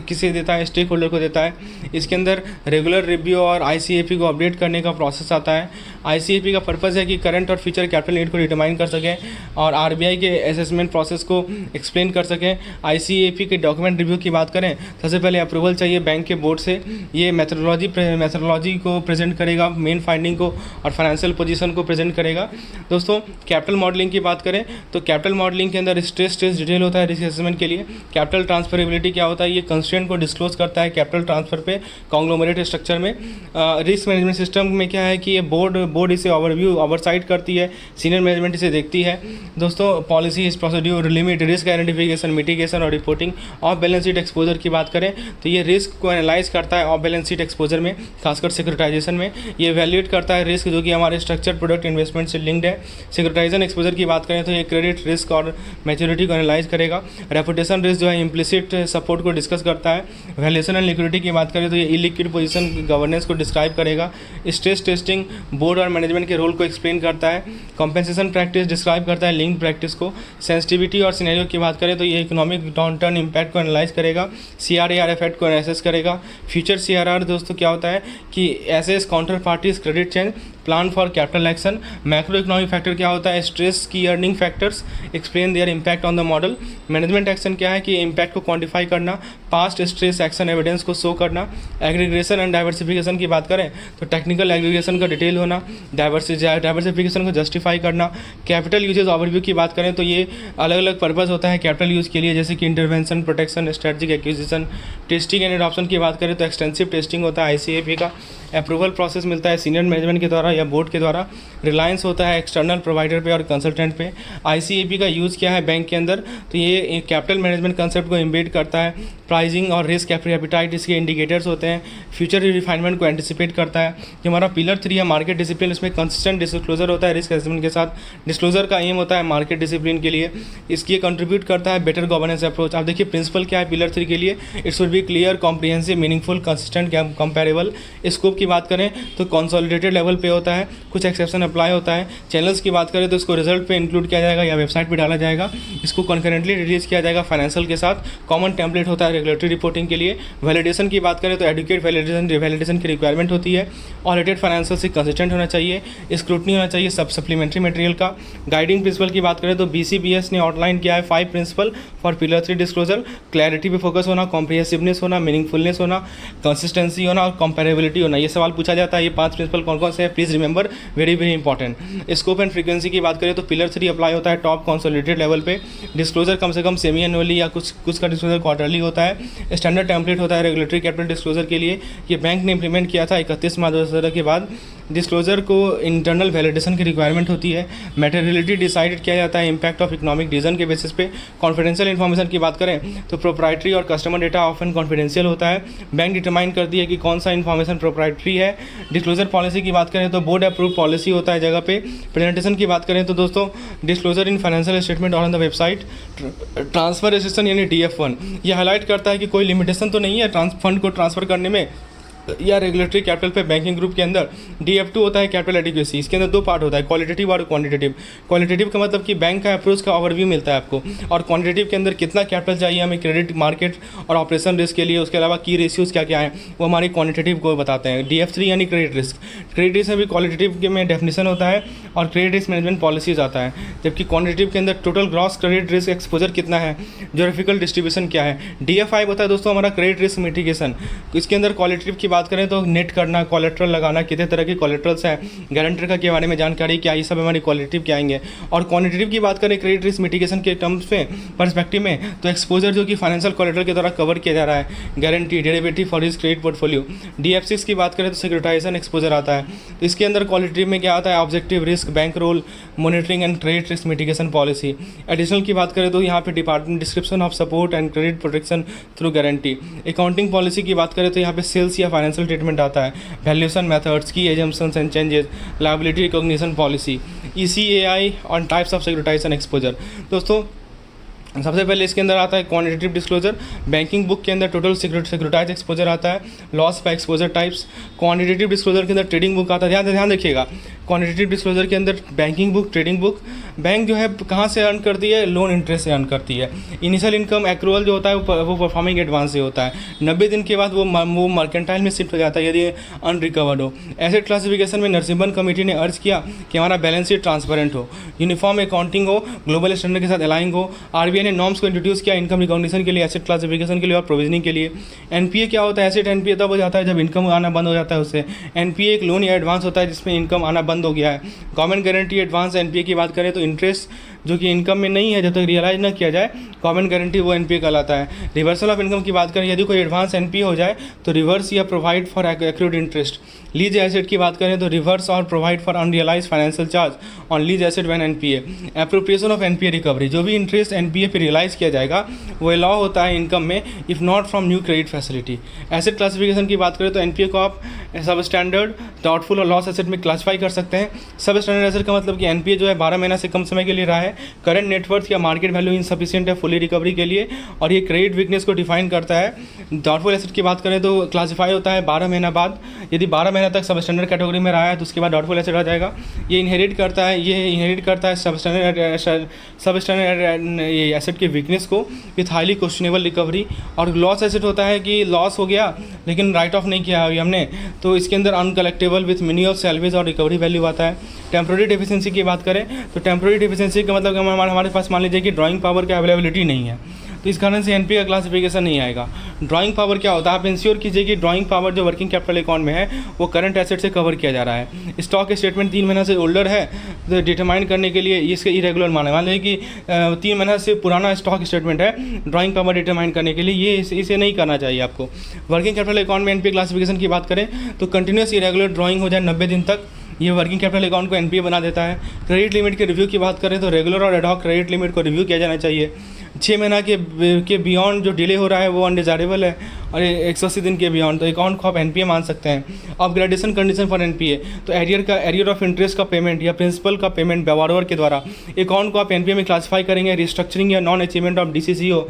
किसे देता है, स्टेक होल्डर को देता है। इसके अंदर रेगुलर रिव्यू और ICAP को अपडेट करने का प्रोसेस आता है। ICAP का पर्पज़ है कि करंट और फ्यूचर कैपिटल नीड को डिटरमाइन कर सकें और RBI के असेसमेंट प्रोसेस को एक्सप्लेन कर सकें। ICAP के डॉक्यूमेंट रिव्यू की बात करें सबसे पहले अप्रूवल चाहिए बैंक के बोर्ड से। ये मैथडोलॉजी को प्रेजेंट करेगा, मेन फाइंडिंग को और फाइनेंशियल पोजीशन को प्रेजेंट करेगा। दोस्तों कैपिटल मॉडलिंग की बात करें तो कैपिटल मॉडलिंग के अंदर स्ट्रेस टेस्ट डिटेल होता है रिस्क असेसमेंट के लिए। कैपिटल ट्रांसफरेबिलिटी क्या होता है, ये कंस्ट्रेंट को डिस्क्लोज करता है कैपिटल ट्रांसफर पे कॉन्ग्लोमरेट स्ट्रक्चर में। रिस्क मैनेजमेंट सिस्टम में क्या है कि ये बोर्ड इसे ओवरसाइट करती है, सीनियर मैनेजमेंट इसे देखती है। दोस्तों policy, procedure, limit, risk identification, mitigation और reporting. Off balance sheet exposure की बात करें तो ये रिस्क को एनालाइज करता है ऑफ बैलेंस शीट एक्सपोजर में, खासकर सिक्योरिटाइजेशन में। ये वैल्यूएट करता है रिस्क जो कि हमारे स्ट्रक्चर प्रोडक्ट इन्वेस्टमेंट से लिंक्ड है। सिक्योरिटाइजेशन एक्सपोजर की बात करें तो ये क्रेडिट रिस्क और मैच्योरिटी को एनालाइज करेगा। रेपुटेशन रिस्क जो है इम्प्लिसिट सपोर्ट को डिस्कस करता है। वैल्यूएशन एंड लिक्विडिटी की बात करें तो ये इलिक्विड पोजीशन गवर्नेंस को डिस्क्राइब करेगा। स्ट्रेस टेस्टिंग बोर्ड और मैनेजमेंट के रोल को एक्सप्लेन करता है। कॉम्पेंसेशन प्रैक्टिस डिस्क्राइब करता है लिंक प्रैक्टिस को। सेंसिटिविटी और सिनेरियो की बात करें तो ये इकोनॉमिक डाउन टर्न इम्पैक्ट को एनालाइज करेगा। CRAR इफेक्ट को एनालिसिस करेगा। फ्यूचर CRR दोस्तों क्या होता है कि assess counterparties credit change, plan for capital action. Macro economic factor क्या होता है, स्ट्रेस की earning factors, explain there impact on the model. Management action क्या है कि इम्पैक्ट को क्वांटिफाई करना, पास्ट स्ट्रेस एक्शन एविडेंस को शो करना। एग्रीगेशन एंड डाइवर्सिफिकेशन की बात करें तो टेक्निकल एग्रीगेशन का डिटेल होना, डाइवर्सिफिकेशन को जस्टिफाई करना। कैपिटल यूजेज ओवरव्यू की बात करें तो ये अलग अलग पर्पज़ होता है कैपिटल यूज़ के लिए, जैसे कि intervention, protection, strategic acquisition. Testing and adoption की बात करें तो एक्सटेंसिव टेस्टिंग होता है ICAP का। अप्रूवल प्रोसेस मिलता है सीनियर मैनेजमेंट के द्वारा या बोर्ड के द्वारा। रिलायंस होता है एक्सटर्नल प्रोवाइडर पे और कंसल्टेंट पे। ICAP का यूज़ क्या है बैंक के अंदर, तो ये कैपिटल मैनेजमेंट कंसेप्ट को एम्बेड करता है। प्राइसिंग और रिस्क एपिटाइट इसके इंडिकेटर्स होते हैं। फ्यूचर रिफाइनमेंट को एंटिसिपेट करता है। जो हमारा पिलर 3 है मार्केट डिसिप्लिन, इसमें कंसिस्टेंट डिस्क्लोजर होता है रिस्क असेसमेंट के साथ। डिस्क्लोजर का एम होता है मार्केट डिसिप्लिन के लिए। इसकी कंट्रीब्यूट करता है बेटर गवर्नेंस अप्रोच। आप देखिए प्रिंसिपल क्या है पिलर 3 के लिए, it should be clear, comprehensive, meaningful, consistent, comparable. Scope की बात करें तो कंसोलिडेटेड लेवल पे होता है, कुछ एक्सेप्शन अप्लाई होता है। चैनल्स की बात करें तो इसको रिजल्ट पे इंक्लूड किया जाएगा या वेबसाइट पे डाला जाएगा। इसको कंकरेंटली रिलीज किया जाएगा फाइनेंशियल के साथ। कॉमन टेम्पलेट होता है रेगुलेटरी रिपोर्टिंग के लिए। वैलिडेशन की बात करें तो एडुकेट वैलिडेशन की रिक्वायरमेंट होती है। ऑडिटेड फाइनेंशियल से कंसिस्टेंट होना चाहिए। स्क्रूटनी होना चाहिए सब सप्लीमेंट्री मटेरियल का। गाइडिंग प्रिंसिपल की बात करें तो BCBS ने आउटलाइन किया है 5 principle for pillar 3 disclosure. Clarity पे फोकस होना, कॉम्प्रिहेंसिवनेस होना, मीनिंगफुलनेस होना, कंसिस्टेंसी होना और कंपेरेबिलिटी होना। ये सवाल पूछा जाता है। ये 5 प्रिंसिपल कौन कौन से हैं, please remember, very very important. Scope and frequency की बात करें तो पिलर 3 अप्लाई होता है टॉप कंसोलिडेटेड लेवल पे। डिस्क्लोजर कम से कम सेमी एनुअली या कुछ का डिस्क्लोजर क्वार्टरली होता है। स्टैंडर्ड टेम्पलेट होता है रेगुलेटरी कैपिटल डिस्क्लोजर के लिए, ये बैंक ने इंप्लीमेंट किया था 31 मार्च 2017 के बाद। डिस्क्लोजर को इंटरनल वैलिडेशन की रिक्वायरमेंट होती है। मैटेरियलिटी डिसाइडेड किया जाता है इम्पैक्ट ऑफ इकोनॉमिक रीजन के बेसिस पे। कॉन्फिडेंशियल इन्फॉर्मेशन की बात करें तो प्रोप्राइटरी और कस्टमर डेटा ऑफन कॉन्फिडेंशियल होता है। बैंक डिटरमाइन करती है कि कौन सा इन्फॉर्मेशन प्रोप्राइटरी है। डिस्क्लोजर पॉलिसी की बात करें तो बोर्ड अप्रूव पॉलिसी होता है जगह पे। प्रेजेंटेशन की बात करें तो दोस्तों डिस्क्लोजर इन फाइनेंशियल स्टेटमेंट और on the website. Transfer restriction यानी DF1 ये हाईलाइट करता है कि कोई लिमिटेशन तो नहीं है फंड को ट्रांसफ़र करने में या रेगुलेटरी कैपिटल पे बैंकिंग ग्रुप के अंदर। DF2 होता है कैपिटल एडिक्वेसी। इसके अंदर 2 पार्ट होता है, क्वालिटेटिव और क्वांटिटेटिव। क्वालिटेटिव का मतलब कि बैंक का अप्रोच का ओवरव्यू मिलता है आपको, और क्वांटिटेटिव के अंदर कितना कैपिटल चाहिए हमें क्रेडिट मार्केट और ऑपरेशन रिस्क के लिए, उसके अलावा की रेशियोज क्या क्या हैं वो हमारी क्वांटिटेटिव को बताते हैं। DF3 यानी क्रेडिट रिस्क। क्रेडिट रिस्क में भी क्वालिटेटिव के में डेफिनेशन होता है और क्रेडिट रिस्क मैनेजमेंट पॉलिसीज आता है, जबकि क्वांटिटेटिव के अंदर total gross credit risk exposure कितना है, जोग्राफिकल डिस्ट्रीब्यूशन क्या है। DF5 होता है दोस्तों हमारा क्रेडिट रिस्क मिटिगेशन। इसके अंदर क्वालिटेटिव की बात करें तो नेट करना, कोलेट्रल लगाना, कितने तरह के कोलेट्रल्स हैं, गारंटर का के बारे में जानकारी क्या, ये सब हमारी क्वालिटेटिव के आएंगे। और क्वांटिटेटिव की बात करें क्रेडिट रिस्क मिटिगेशन के टर्म्स में पर्सपेक्टिव में तो एक्सपोजर जो कि फाइनेंशियल कोलेट्रल के द्वारा कवर किया जा रहा है, guarantee derivative for his credit portfolio. DF6 की बात करें तो सिक्योरिटाइजेशन एक्सपोजर आता है। तो इसके अंदर क्वालिटेटिव में क्या आता है, objective risk, bank role, monitoring and credit risk mitigation policy. Additional की बात करें तो यहाँ पे department description of support and credit protection through guarantee. Accounting policy की बात करें तो यहाँ पे सेल्स या फाइनेंशियल स्टेटमेंट आता है। वैल्यूएशन मेथड्स की assumptions and changes, liability recognition policy, ECAI on types of securitisation exposure. दोस्तों सबसे पहले इसके अंदर आता है क्वांटिटेटिव डिस्क्लोजर। बैंकिंग बुक के अंदर टोटल सिक्योरिटाइज एक्सपोजर आता है, loss by exposure types. Quantitative disclosure के अंदर ट्रेडिंग बुक आता है। ध्यान रखिएगा, क्वांटिटेटिव डिस्क्लोजर के अंदर banking book, trading book. Bank जो है कहाँ से अर्न करती है, लोन इंटरेस्ट से अर्न करती है। इनिशियल इनकम एक्रूवल जो होता है वो परफॉर्मिंग एडवांस से होता है। 90 दिन के बाद वो मर्केंटाइल में शिफ्ट हो जाता है यदि अनरिकवर्ड हो। एसेट क्लासिफिकेशन में नरसिम्हन कमेटी ने अर्ज किया कि हमारा बैलेंस शीट ट्रांसपेरेंट हो, यूनिफॉर्म अकाउंटिंग हो, ग्लोबल स्टैंडर्ड के साथ अलाइंग हो। RBI ने नॉर्म्स को इंट्रोड्यूस किया इनकम रिकॉग्निशन के लिए, एसेट क्लासिफिकेशन के लिए और प्रोविजनिंग के लिए। NPA क्या होता है, एसेट NPA तब हो जाता है जब इनकम आना बंद हो जाता है उससे। NPA एक लोन या एडवांस होता है जिसमें इनकम आना बंद हो गया है। गवर्नमेंट गारंटी एडवांस NPA की बात करें तो इंटरेस्ट जो कि इनकम में नहीं है जब तक रियलाइज ना किया जाए, गवर्नमेंट गारंटी वो NPA कहलाता है। रिवर्सल ऑफ इनकम की बात करें, यदि कोई एडवांस NPA हो जाए तो रिवर्स या provide for accrued interest. Lease asset की बात करें तो रिवर्स और provide for unrealised financial charge on lease asset when NPA। Appropriation of NPA recovery, जो भी इंटरेस्ट NPA पे रियलाइज किया जाएगा वो अलाउ होता है इनकम में if not from new credit facility. Asset classification की बात करें तो NPA को आप सब स्टैंडर्ड, डाउटफुल और लॉस एसेट में क्लासीफाई कर सकते हैं। सब स्टैंडर्ड एसेट का मतलब कि NPA जो है 12 महीना से कम समय के लिए रहा है, करंट नेटवर्थ या मार्केट वैल्यू इनसफिशिएंट है फुली रिकवरी के लिए, और ये क्रेडिट वीकनेस को डिफाइन करता है। डाउटफुल एसेट की बात करें तो क्लासीफाई होता है 12 महीना बाद, यदि 12 महीना तक सब स्टैंडर्ड कैटेगरी में रहा है तो उसके बाद डाउटफुल एसेट आ जाएगा। ये इनहेरिट करता है सब स्टैंडर्ड ये एसेट के वीकनेस को विथ हाईली क्वेश्चनेबल रिकवरी। और लॉस एसेट होता है कि लॉस हो गया लेकिन राइट ऑफ नहीं किया अभी हमने, तो इसके अंदर अनकलेक्टेबल विथ मिनिमम सैलवेज और रिकवरी वैल्यू आता है। टेम्प्रोरी डेफिशिएंसी की बात करें तो टेम्प्रोरी डेफिशिएंसी का मतलब हमारे पास मान लीजिए कि ड्राइंग पावर की अवेलेबिलिटी नहीं है, तो इस कारण से NPA का क्लासिफिकेशन नहीं आएगा। ड्राइंग पावर क्या होता है, आप इंश्योर कीजिए कि ड्राइंग पावर जो वर्किंग कैपिटल अकाउंट में है वो करंट एसेट से कवर किया जा रहा है। स्टॉक स्टेटमेंट 3 महीना से ओल्डर है तो डिटरमाइन करने के लिए इसके इरेगुलर मान लीजिए कि 3 महीना से पुराना स्टॉक स्टेटमेंट है, ड्राइंग पावर डिटरमाइन करने के लिए ये इसे नहीं करना चाहिए आपको। वर्किंग कैपिटल अकाउंट में NPA क्लासिफिकेशन की बात करें तो कंटिन्यूस इरेगुलर ड्राइंग हो जाए 90 दिन तक, ये वर्किंग कैपिटल अकाउंट को NPA बना देता है। क्रेडिट लिमिट के रिव्यू की बात करें तो रेगुलर और एडहॉक क्रेडिट लिमिट को रिव्यू किया जाना चाहिए। 6 महीना के बियॉन्ड जो डिले हो रहा है वो अनडिजायरेबल है, और 180 दिन के बियॉन्ड तो अकाउंट को आप NPA मान सकते हैं। अपग्रेडेशन कंडीशन फॉर NPA तो एरियर ऑफ इंटरेस्ट का पेमेंट या प्रिंसिपल का पेमेंट बोरोवर के द्वारा अकाउंट को आप NPA में क्लासीफाई करेंगे। रिस्ट्रक्चरिंग या नॉन अचीवमेंट ऑफ DCCO।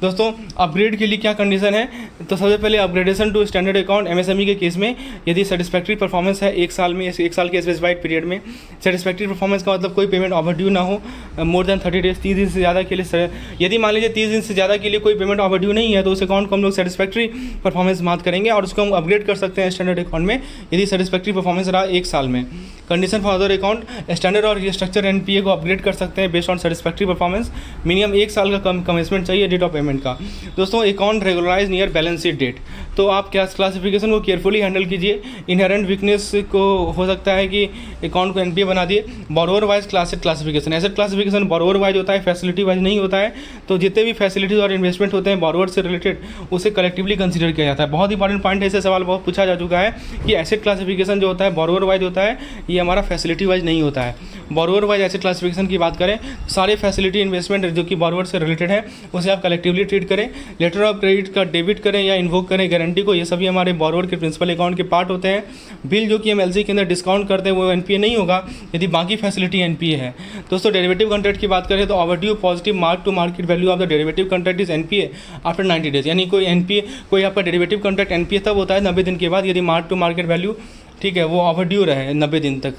दोस्तों अपग्रेड के लिए क्या कंडीशन है, तो सबसे पहले upgradation to standard account MSME के केस में यदि सेटिस्फैक्ट्री परफॉर्मेंस है 1 साल में, 1 साल के स्पेसिफाइड पीरियड में। सेटिस्फैक्ट्री परफॉर्मेंस का मतलब कोई पेमेंट ओवरड्यू ना हो मोर देन 30 डेज, 30 दिन से ज़्यादा के लिए। यदि मान लीजिए 30 दिन से ज़्यादा के लिए कोई पेमेंट ओवरड्यू नहीं है तो उस अकाउंट को हम लोग सेटिस्फैक्ट्री परफॉर्मेंस बात करेंगे और उसको हम अपग्रेड कर सकते हैं स्टैंडर्ड अकाउंट में यदि सेटिस्फैक्ट्री परफॉर्मेंस रहा 1 साल में। Condition for other account, standard और रिस्ट्रक्चर एनपीए को अपग्रेड कर सकते हैं based on satisfactory performance. Minimum 1 साल का कमिटमेंट चाहिए डेट ऑफ पेमेंट का। दोस्तों account regularise near balance sheet date, तो आप क्या क्लासिफिकेशन को केयरफुली हैंडल कीजिए। इनहेरेंट वीकनेस को हो सकता है कि अकाउंट को एनपीए बना दिए। Borrower wise classification, asset classification borrower wise होता है, फैसिलिटी वाइज नहीं होता है। तो जितने भी फैसिलिटीज और इन्वेस्टमेंट होते हैं बोरोवर से रिलेटेड उसे कलेक्टिवली कंसीडर किया जाता है। बहुत इंपॉर्टेंट पॉइंट है, ऐसे सवाल बहुत पूछा जा चुका है कि एसेट क्लासिफिकेशन जो होता है बोरोवर वाइज होता है, ये हमारा फैसिलिटी वाइज नहीं होता है। बोरोवर वाइज एसेट क्लासिफिकेशन की बात करें, सारे फैसिलिटी इन्वेस्टमेंट जो कि बोरोवर से रिलेटेड है उसे आप कलेक्टिवली ट्रीट करें। लेटर ऑफ क्रेडिट का डेबिट करें या इन्वोक करें गारंटी को, ये सभी हमारे बोरोवर के प्रिंसिपल अकाउंट के पार्ट होते हैं। बिल जो कि हम एलसी के अंदर डिस्काउंट करते हैं वो एनपीए नहीं होगा यदि बाकी फैसिलिटी एनपीए है। दोस्तों डेरिवेटिव कॉन्ट्रैक्ट की बात करें तो overdue positive mark to market value of the derivative contract is NPA after 90 days, यानी कोई आपका डेरिवेटिव कॉन्ट्रैक्ट एनपीए तब होता है 90 दिन के बाद यदि मार्क टू मार्केट वैल्यू ठीक है वो ओवरड्यू रहे 90 दिन तक।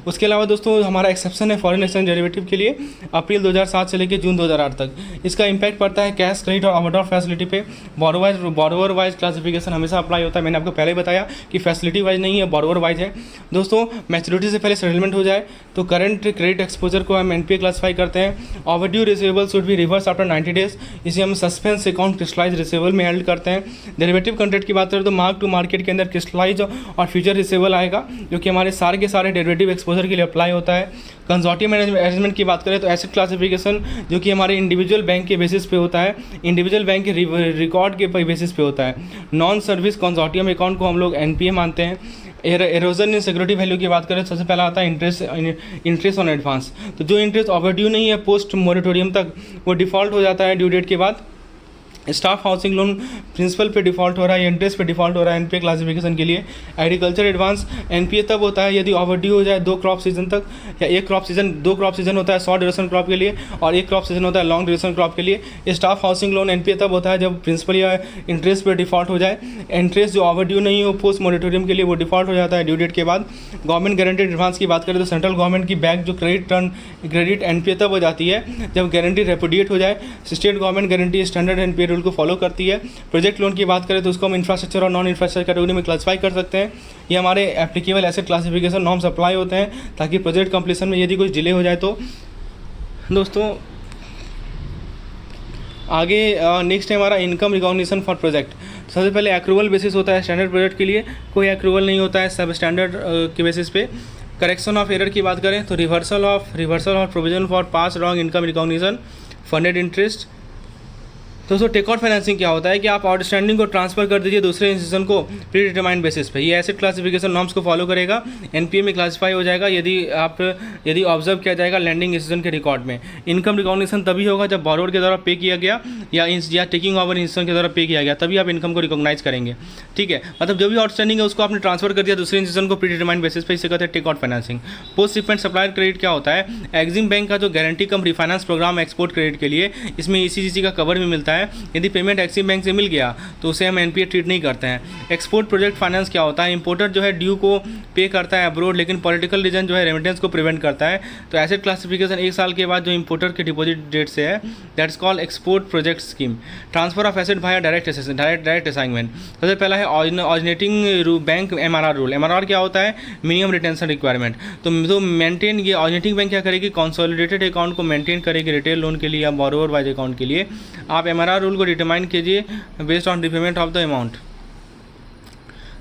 उसके अलावा दोस्तों हमारा एक्सेप्शन है फॉरेन एक्सचेंज डेरिवेटिव के लिए अप्रैल 2007 से लेकर जून 2008 तक। इसका इंपैक्ट पड़ता है कैश क्रेडिट और ओवरड्राफ्ट फैसिलिटी पे। बोरोवर वाइज क्लासिफिकेशन हमेशा अप्लाई होता है, मैंने आपको पहले बताया कि फैसिलिटी वाइज नहीं है, बोरोवर वाइज है। दोस्तों मैच्योरिटी से पहले सेटलमेंट हो जाए तो करंट क्रेडिट एक्सपोजर को हम एनपीए क्लासीफाई करते हैं। Overdue receivable should be reverse after 90 days, इसे हम सस्पेंस अकाउंट क्रिस्टलाइज रिसीवेबल में हेल्ड करते हैं। डेरिवेटिव कॉन्ट्रैक्ट की बात करें तो मार्क टू मार्केट के अंदर क्रिस्टलाइज और फ्यूचर रिसीवेबल आएगा जो कि हमारे सारे के सारे डेरिवेटिव एक्सपोजर के लिए अप्लाई होता है। कंजॉर्टियम अरेंजमेंट की बात करें तो एसेट क्लासिफिकेशन जो कि हमारे इंडिविजुअल बैंक के बेसिस पे होता है, इंडिविजुअल बैंक के रिकॉर्ड के बेसिस पे होता है। नॉन सर्विस कंजॉर्टियम अकाउंट को हम लोग एनपीए मानते हैं। एरोजन इन सिक्योरिटी वैल्यू की बात करें तो सबसे पहला आता है इंटरेस्ट ऑन एडवांस, तो जो इंटरेस्ट ओवरड्यू नहीं है पोस्ट मोरेटोरियम तक वो डिफ़ॉल्ट हो जाता है ड्यू डेट के बाद। स्टाफ हाउसिंग लोन प्रिंसिपल पे डिफ़ॉल्ट हो रहा है, इंटरेस्ट पे डिफ़ॉल्ट हो रहा है एनपीए क्लासिफिकेशन के लिए। एग्रीकल्चर एडवांस एनपीए तब होता है यदि ओवरड्यू हो जाए 2 क्रॉप सीजन तक, या 1 क्रॉप सीजन, 2 क्रॉप सीजन होता है शॉर्ट ड्यूरेशन क्रॉप के लिए और 1 क्रॉप सीजन होता है लॉन्ग ड्यूरेशन क्रॉप के लिए। स्टाफ हाउसिंग लोन एनपीए तब होता है जब प्रिंसिपल या इंटरेस्ट पे डिफ़ॉल्ट हो जाए। इंटरेस्ट जो ओवरड्यू नहीं हो पोस्ट मोरेटोरियम के लिए वो डिफ़ॉल्ट हो जाता है ड्यू डेट के बाद। गवर्नमेंट गारंटीड एडवांस की बात करें तो सेंट्रल गवर्नमेंट की बैंक जो क्रेडिट एनपीए तब हो जाती है जब गारंटी रेपुडिएट हो जाए। State government guarantee standard NPA rule को फॉलो करती है। प्रोजेक्ट लोन की बात करें तो उसको हम इंफ्रास्ट्रक्चर और नॉन इंफ्रास्ट्रक्चर कैटेगरी में क्लासिफाई कर सकते हैं। ये हमारे applicable asset classification norms apply होते हैं ताकि प्रोजेक्ट कंप्लीशन में यदि कुछ डिले हो जाए तो। दोस्तों आगे नेक्स्ट है हमारा इनकम रिकॉग्निशन फॉर प्रोजेक्ट। सबसे पहले एक्रूवल बेसिस होता है स्टैंडर्ड प्रोजेक्ट के लिए, कोई एक्रूवल नहीं होता है सब स्टैंडर्ड के बेसिस पे। करेक्शन ऑफ एरर की बात करें तो रिवर्सल और provision for pass wrong income recognition funded interest. दोस्तों टेक आउट फाइनेंसिंग क्या होता है कि आप आउटस्टैंडिंग को ट्रांसफर कर दीजिए दूसरे इंस्टीट्यूशन को प्री डिटरमाइंड बेसिस पे। ये एसेट क्लासिफिकेशन नॉर्म्स को फॉलो करेगा, एनपीए में क्लासिफाई हो जाएगा यदि ऑब्जर्व किया जाएगा लैंडिंग इंस्टीट्यूशन के रिकॉर्ड में। इनकम रिकॉग्निशन तभी होगा जब बोरोवर के द्वारा पे किया गया या टेकिंग ओवर इंस्टीट्यूशन के द्वारा पे किया गया, तभी आप इनकम को रिकॉग्नाइज करेंगे। ठीक है, मतलब जो भी आउटस्टैंडिंग है उसको आपने ट्रांसफर कर दिया दूसरे इंस्टीट्यूशन को प्री डिटरमाइंड बेसिस पे, इसे कहते हैं take out financing. Post shipment supplier credit क्या होता है? एग्जिम बैंक का जो guarantee cum refinance programme export credit के लिए, इसमें ईसीजीसी का कवर भी मिलता है। यदि पेमेंट एक्सिम बैंक से मिल गया तो उसे हम एनपीए ट्रीट नहीं करते हैं। एक्सपोर्ट प्रोजेक्ट फाइनेंस क्या होता है? इंपोर्टर जो है ड्यू को पे करता है अब्रोड, लेकिन पॉलिटिकल रीजन जो है रेमिटेंस को प्रिवेंट करता है। तो एसेट क्लासिफिकेशन 1 साल के बाद जो इंपोर्टर के डिपॉजिट डेट से है, that's called export project scheme. Transfer of asset via direct assignment. सबसे पहला है originating bank MRR rule. MRR क्या होता है? Minimum retention requirement. तो मेंटेन ये ऑरिजिनेटिंग बैंक क्या करेगी? कंसोलिडेटेड अकाउंट को मेंटेन करेगी रिटेल लोन के लिए या बोरोवर वाइज अकाउंट के लिए। आप एमआरआर रूल को डिटरमाइन कीजिए based on repayment of the amount.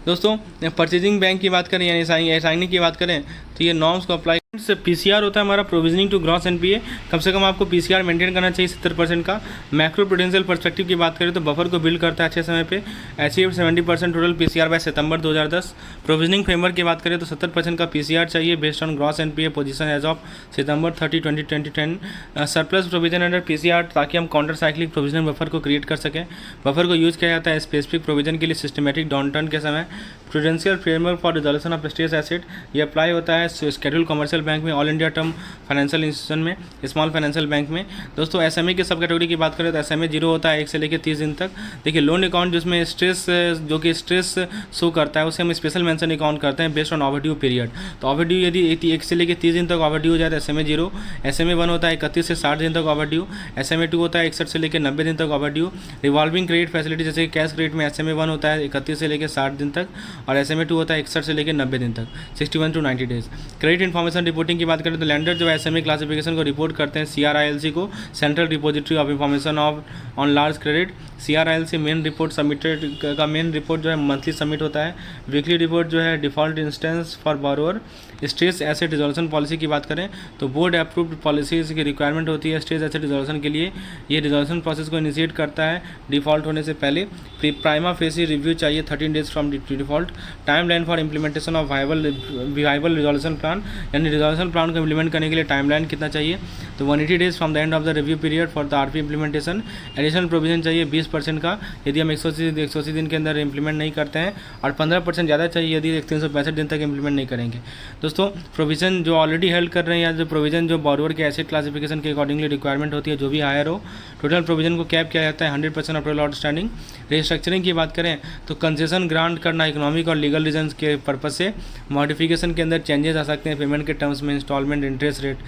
दोस्तों परचेजिंग बैंक की बात करें यानी असाइनिंग की बात करें तो ये नॉर्म्स को अप्लाई से पीसीआर होता है हमारा प्रोविजनिंग टू ग्रॉस एनपीए। कम से कम आपको पीसीआर मेंटेन करना चाहिए 70% का। मैक्रो प्रूडेंशियल पर्सपेक्टिव की बात करें तो बफर को बिल्ड करता है अच्छे समय पे। Achieve 70% total PCR by September 2010। Provisioning framework की बात करें तो 70% का पीसीआर चाहिए based on gross NPA position as of September 30, 2010। Surplus provision under PCR ताकि हम काउंटर साइक्लिक प्रोविजनल बफर को क्रिएट कर सकें। बफर को यूज़ किया जाता है स्पेसिफिक प्रोविजन के लिए सिस्टमेटिक डाउनटर्न के समय। Prudential framework for resolution of stress asset ये अप्लाई होता है शेड्यूल कमर्शियल बैंक में, all India term financial institution में, स्मॉल फाइनेंशियल बैंक में। दोस्तों एसएमए के सब कैटेगरी की बात करें तो एसएमए 0 होता है 1 से लेकर 30 दिन तक। देखिए लोन अकाउंट जिसमें स्ट्रेस जो कि स्ट्रेस शो करता है उसे हम स्पेशल मेंशन अकाउंट करते हैं बेस्ड ऑन ओवरड्यू पीरियड। तो ओवरड्यू यदि 1 से लेकर 30 दिन तक ओवरड्यू हो जाए तो एसएमए 0। एसएमए 1 होता है 31 से 60 दिन तक ओवरड्यू। एसएमए 2 होता है 61 से लेकर 90 दिन तक ओवरड्यू। रिवॉल्विंग क्रेडिट फैसिलिटी जैसे कैश क्रेडिट में एसएमए 1 होता है 31 से लेकर 60 दिन तक और एसएमए 2 होता है 61 से लेकर 90 दिन तक, 61 to 90 days. Credit information reporting की बात करें तो लैंडर जो एसएमए क्लासिफिकेशन को रिपोर्ट करते हैं CRILC को, central repository of information on large credit. CRILC main report submitted का मेन रिपोर्ट जो है मंथली सबमिट होता है। वीकली रिपोर्ट जो है default instance for borrower. Stress asset resolution policy की बात करें तो बोर्ड अप्रूव्ड पॉलिसीज की रिक्वायरमेंट होती है स्ट्रेस एसेट रिजोल्यूशन के लिए। ये रिजोल्यूशन प्रोसेस को इनिशिएट करता है डिफ़ॉल्ट होने से पहले। प्राइमा फेसी रिव्यू चाहिए 13 days from default. Time line for implementation of viable resolution plan, यानी रिजोल्यूशन प्लान को इम्प्लीमेंट करने के लिए टाइम लाइन कितना चाहिए तो 180 days from the end of the review period for the RP implementation. Additional provision चाहिए 20% का यदि हम 180 दिन के अंदर इम्प्लीमेंट नहीं करते हैं और 15% ज़्यादा चाहिए यदि 365 दिन तक इम्प्लीमेंट नहीं करेंगे। दोस्तों प्रोविजन जो ऑलरेडी हेल्ड कर रहे हैं या जो प्रोविजन जो बोरोअर के एसेट क्लासिफिकेशन के अकॉर्डिंगली रिक्वायरमेंट होती है जो भी हायर हो, टोटल प्रोविजन को कैप किया जाता है 100% ऑफ टोटल आउटस्टैंडिंग। रिस्ट्रक्चरिंग की बात करें तो कंसेशन ग्रांट करना इकोनॉमिक और लीगल रीजन के पर्पज से, मॉडिफिकेशन के अंदर चेंजेस आ सकते हैं पेमेंट के टर्म्स में, instalment, interest rate.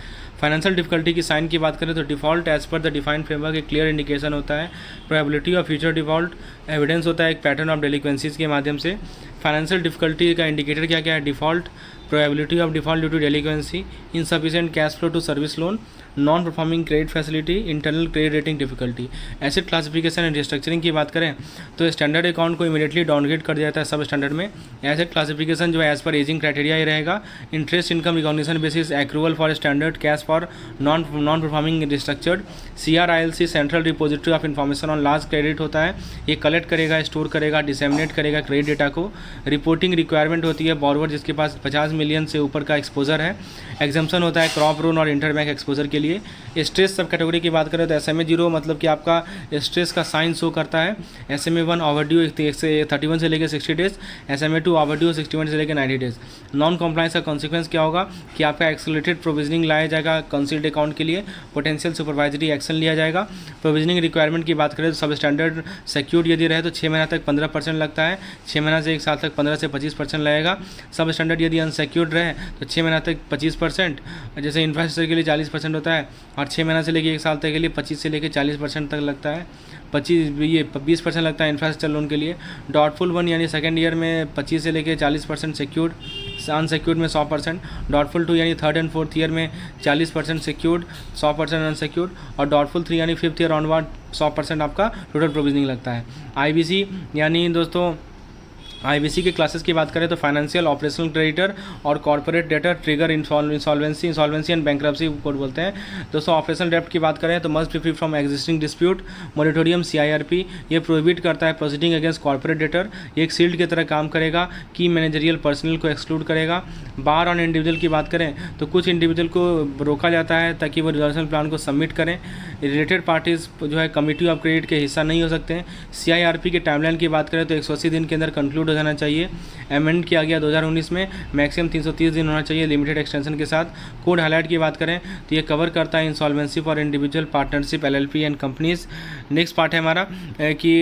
Financial difficulty की साइन की बात करें तो default as per the defined framework एक क्लियर इंडिकेशन होता है। Probability of future default evidence होता है एक पैटर्न ऑफ डेलिक्वेंसीज के माध्यम से। फाइनेंशियल डिफिकल्टी का इंडिकेटर क्या क्या है? Default, probability of default due to delinquency, insufficient cash flow to service loan, non performing credit facility, internal credit rating difficulty. Asset classification and restructuring की बात करें तो स्टैंडर्ड अकाउंट को इमीडिएटली डाउनग्रेड कर दिया जाता है सब स्टैंडर्ड में। एसेट क्लासिफिकेशन जो है एज पर एजिंग क्राइटेरिया ही रहेगा। Interest income recognition basis accrual for standard, cash for non performing restructured. CRILC central repository of information on large credit होता है, ये कलेक्ट करेगा, स्टोर करेगा, डिसेमिनेट करेगा क्रेडिट डेटा को। रिपोर्टिंग रिक्वायरमेंट होती है बोरोवर जिसके पास 50 मिलियन से ऊपर का एक्सपोजर है। एग्जाम्पशन होता है क्रॉप लोन और इंटर बैंक एक्सपोजर के लिए। स्ट्रेस सब कैटेगरी की बात करें तो एसएमए 0 मतलब कि आपका स्ट्रेस का साइन शो करता है। एसएमए 1 ओवरड्यू 31 से लेकर 60 डेज, एसएमए 2 ओवरड्यू 61 से लेकर 90 डेज। नॉन कॉम्प्लाइंस का कॉन्सिक्वेंस क्या होगा कि आपका एक्सेलरेटेड प्रोविजनिंग लाया जाएगा कंसील्ड अकाउंट के लिए, पोटेंशियल सुपरवाइजरी एक्शन लिया जाएगा। प्रोविजनिंग रिक्वायरमेंट की बात करें तो सब स्टैंडर्ड सिक्योर्ड यदि रहे तो 6 महीना तक 15% लगता है, 6 महीना से 1 साल तक 15 से 25% लगेगा। सब स्टैंडर्ड यदि अनसिक्योर्ड रहे तो 6 महीना तक 25%, जैसे इंफ्रास्ट्रक्चर के लिए 40% होता है और 6 महीना से लेकर 1 साल तक के लिए 25 से लेकर 40% तक लगता है। 20% लगता है इंफ्रास्ट्रक्चर लोन के लिए। डॉटफुल 1 यानी सेकेंड ईयर में 25 से लेकर 40% सिक्योर्ड, अनसिक्योर्ड में 100%। डॉटफुल 2 यानी थर्ड एंड फोर्थ ईयर में 40% सिक्योर्ड, 100% अनसिक्योर्ड। और डॉटफुल 3 यानी फिफ्थ ईयर ऑनवर्ड 100% आपका टोटल प्रोविजनिंग लगता है। IBC यानी दोस्तों IBC के क्लासेस की बात करें तो फाइनेंशियल ऑपरेशनल क्रेडिटर और corporate debtor trigger insolvency and bankruptcy code बोलते हैं। दोस्तों ऑपरेशनल डेप्ट की बात करें तो must be free from existing dispute. Moratorium CIRP ये प्रोहिबिट करता है प्रोसीडिंग अगेंस्ट कॉर्पोरेट डेटर, ये एक सील्ड की तरह काम करेगा, की मैनेजरियल पर्सनल को एक्सक्लूड करेगा। बार ऑन इंडिविजुअल की बात करें तो कुछ इंडिविजुअल को रोका जाता है ताकि वो रिजोल्यूशन प्लान को सबमिट करें। रिलेटेड पार्टीज जो है कमिटी ऑफ क्रेडिट के हिस्सा नहीं हो सकते हैं। CIRP के टाइमलाइन की बात करें तो 180 दिन के अंदर कंक्लूड हो जाना चाहिए। अमेंड किया गया 2019 में, मैक्सिमम 330 दिन होना चाहिए लिमिटेड एक्सटेंशन के साथ। कोड हाईलाइट की बात करें तो ये कवर करता है insolvency for individual, partnership, LLP and companies. Next part है हमारा कि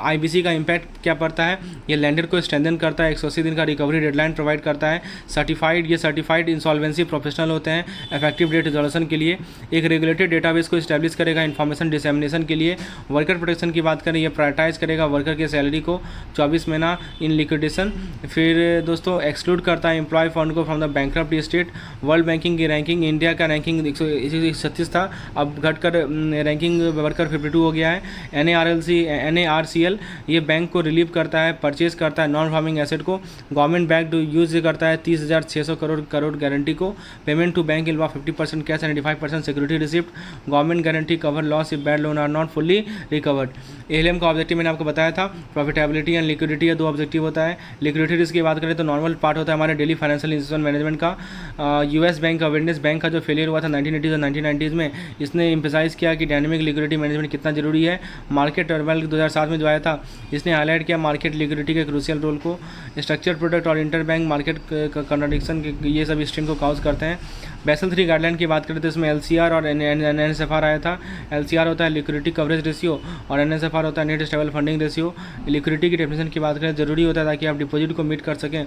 IBC का इम्पैक्ट क्या पड़ता है। ये लैंडर को स्ट्रेंथन करता है, 180 दिन का रिकवरी डेडलाइन प्रोवाइड करता है। सर्टिफाइड इंसॉल्वेंसी प्रोफेशनल होते हैं इफेक्टिव डेट रिजोल्यूशन के लिए। एक रेगुलेटेड डेटाबेस को इस्टेब्लिश करेगा इन्फॉर्मेशन डिसेमिनेशन के लिए। वर्कर प्रोटेक्शन की बात करें, ये प्रायोरिटाइज करेगा वर्कर के सैलरी को 24 महीना इन लिक्विडेशन। फिर दोस्तों एक्सक्लूड करता है एम्प्लॉय फंड को from the bankrupt state. World banking की रैंकिंग, इंडिया का रैंकिंग 136 था, अब घटकर रैंकिंग बढ़कर 52 हो गया है। NARCL ये बैंक को रिलीव करता है, परचेज करता है नॉन फार्मिंग एसेट को। गवर्नमेंट बैंक यूज करता है 30,600 करोड़ गारंटी को। Payment to bank involve 50% cash and 85% security receipt. Government guarantee cover loss if bad loan are not fully recovered. ALM का ऑब्जेक्टिव मैंने आपको बताया था, प्रॉफिटेबिलिटी एंड लिक्विडिटी, 2 ऑब्जेक्टिव होता है। लिक्विडिटी रिस्क की बात करें तो नॉर्मल पार्ट होता है हमारे डेली फाइनेंशियल इंस्टीट्यूशन मैनेजमेंट का। यूएस बैंक अवेयरनेस बैंक का जो फेलियर हुआ था 1980s और 1990s में, इसने एम्फेसाइज किया कि डायनेमिक लिक्विडिटी मैनेजमेंट कितना जरूरी है। मार्केट टर्मोइल 2007 में जो आया था, इसने हाईलाइट किया मार्केट लिक्विडिटी के क्रूशियल रोल को। स्ट्रक्चर्ड प्रोडक्ट और इंटर बैंक मार्केट कंट्राडिक्शन ये सब स्ट्रेन को काउज करते हैं। बेसल 3 गाइडलाइन की बात करें तो इसमें LCR और NSFR आया था। LCR होता है लिक्विडिटी कवरेज रेशियो और NSFR होता है net stable funding ratio. Liquidity की डेफिनेशन की बात करें ज़रूरी होता है ताकि आप डिपॉजिट को मीट कर सकें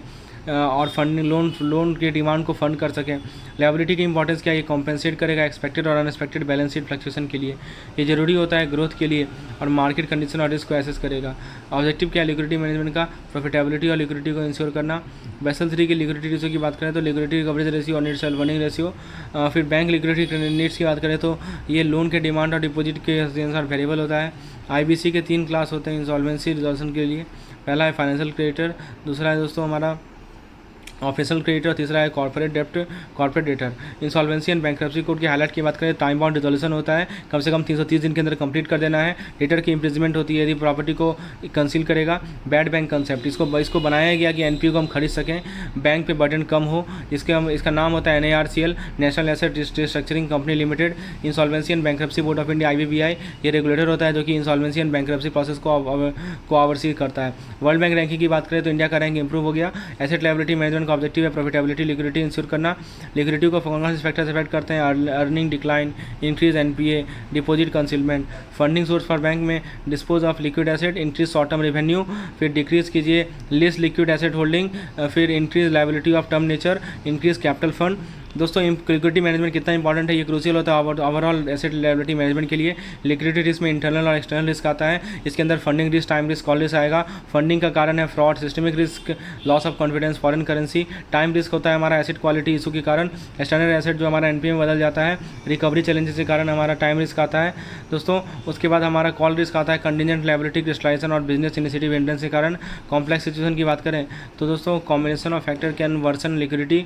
और फंडिंग लोन के डिमांड को फंड कर सकें। लायबिलिटी की इंपॉर्टेंस क्या है, ये कॉम्पेंसेट करेगा एक्सपेक्टेड और अनएक्सपेक्टेड बैलेंस शीट फ्लक्चुएशन के लिए। ये ज़रूरी होता है ग्रोथ के लिए और मार्केट कंडीशन और रिस्क को एसेस करेगा। ऑब्जेक्टिव क्या है लिक्विडिटी मैनेजमेंट का, प्रॉफिटेबिलिटी और लिक्विडिटी को इंश्योर करना। बेसल 3 की लिक्विडिटी रेशियो की बात करें तो लिक्विडिटी कवरेज रेशियो और नेट स्टेबल फंडिंग रेशियो। फिर बैंक लिक्विडिटी नीड्स की बात करें तो ये लोन के डिमांड और डिपॉजिट के अनुसार वेरिएबल होता है। IBC के 3 क्लास होते हैं इंसॉल्वेंसी रिजोल्यूशन के लिए। पहला है फाइनेंशियल क्रेडिटर, दूसरा है दोस्तों हमारा ऑफिशियल क्रेडिटर, तीसरा है कॉर्पोरेट डेब्ट corporate debtor. Insolvency and bankruptcy code की हाईलाइट की बात करें टाइम बाउंड रिजोल्यूशन होता है, कम से कम 330 दिन के अंदर कंप्लीट कर देना है। डेटर की इम्प्रिजमेंट होती है यदि प्रॉपर्टी को कंसील करेगा। बैड बैंक कंसेप्ट, इसको बनाया गया कि NPA को हम खरीद सकें, बैंक पे बर्डन कम हो। इसका नाम होता है NARCL, national asset restructuring company limited. Insolvency and bankruptcy board of India IBBI, ये रेगुलेटर होता है जो कि इंसॉल्वेंसी एंड बैंक्रप्सी प्रोसेस को ओवरसी करता है। वर्ल्ड बैंक रैंकिंग की बात करें तो इंडिया का रैंक इंप्रूव हो गया। एसेट लायबिलिटी मैनेजमेंट का ऑब्जेक्टिव है प्रॉफिटेबिलिटी लिक्विडिटी इंश्योर करना। लिक्विडिटी को कौन से फैक्टर्स अफेक्ट करते हैं, earning decline, increase NPA, deposit concealment. Funding source for bank में dispose of liquid asset, increase short term revenue, फिर डिक्रीज कीजिए लेस लिक्विड एसेट होल्डिंग, फिर increase liability of term nature, increase capital fund. दोस्तों लिक्विडिटी मैनेजमेंट कितना इंपॉर्टेंट है, ये क्रूशियल होता है ओवरऑल एसेट लायबिलिटी मैनेजमेंट के लिए। लिक्विडिटी रिस्क में इंटरनल और एक्सटर्नल रिस्क आता है। इसके अंदर funding risk, time risk, call risk आएगा। फंडिंग का कारण है fraud, systemic risk, loss of confidence, foreign currency. Time risk होता है हमारा एसेट क्वालिटी इशू के कारण, एक्सटर्नल एसेट जो हमारा NPA में बदल जाता है। रिकवरी चैलेंजेस के कारण हमारा टाइम रिस्क आता है दोस्तों। उसके बाद हमारा कॉल रिस्क आता है, कंटिजेंट लायबिलिटी क्रिस्टलाइजेशन और बिजनेस इनिशिएटिव हिंड्रेंस के कारण। कॉम्प्लेक्स सिचुएशन की बात करें तो दोस्तों combination of factor can worsen liquidity,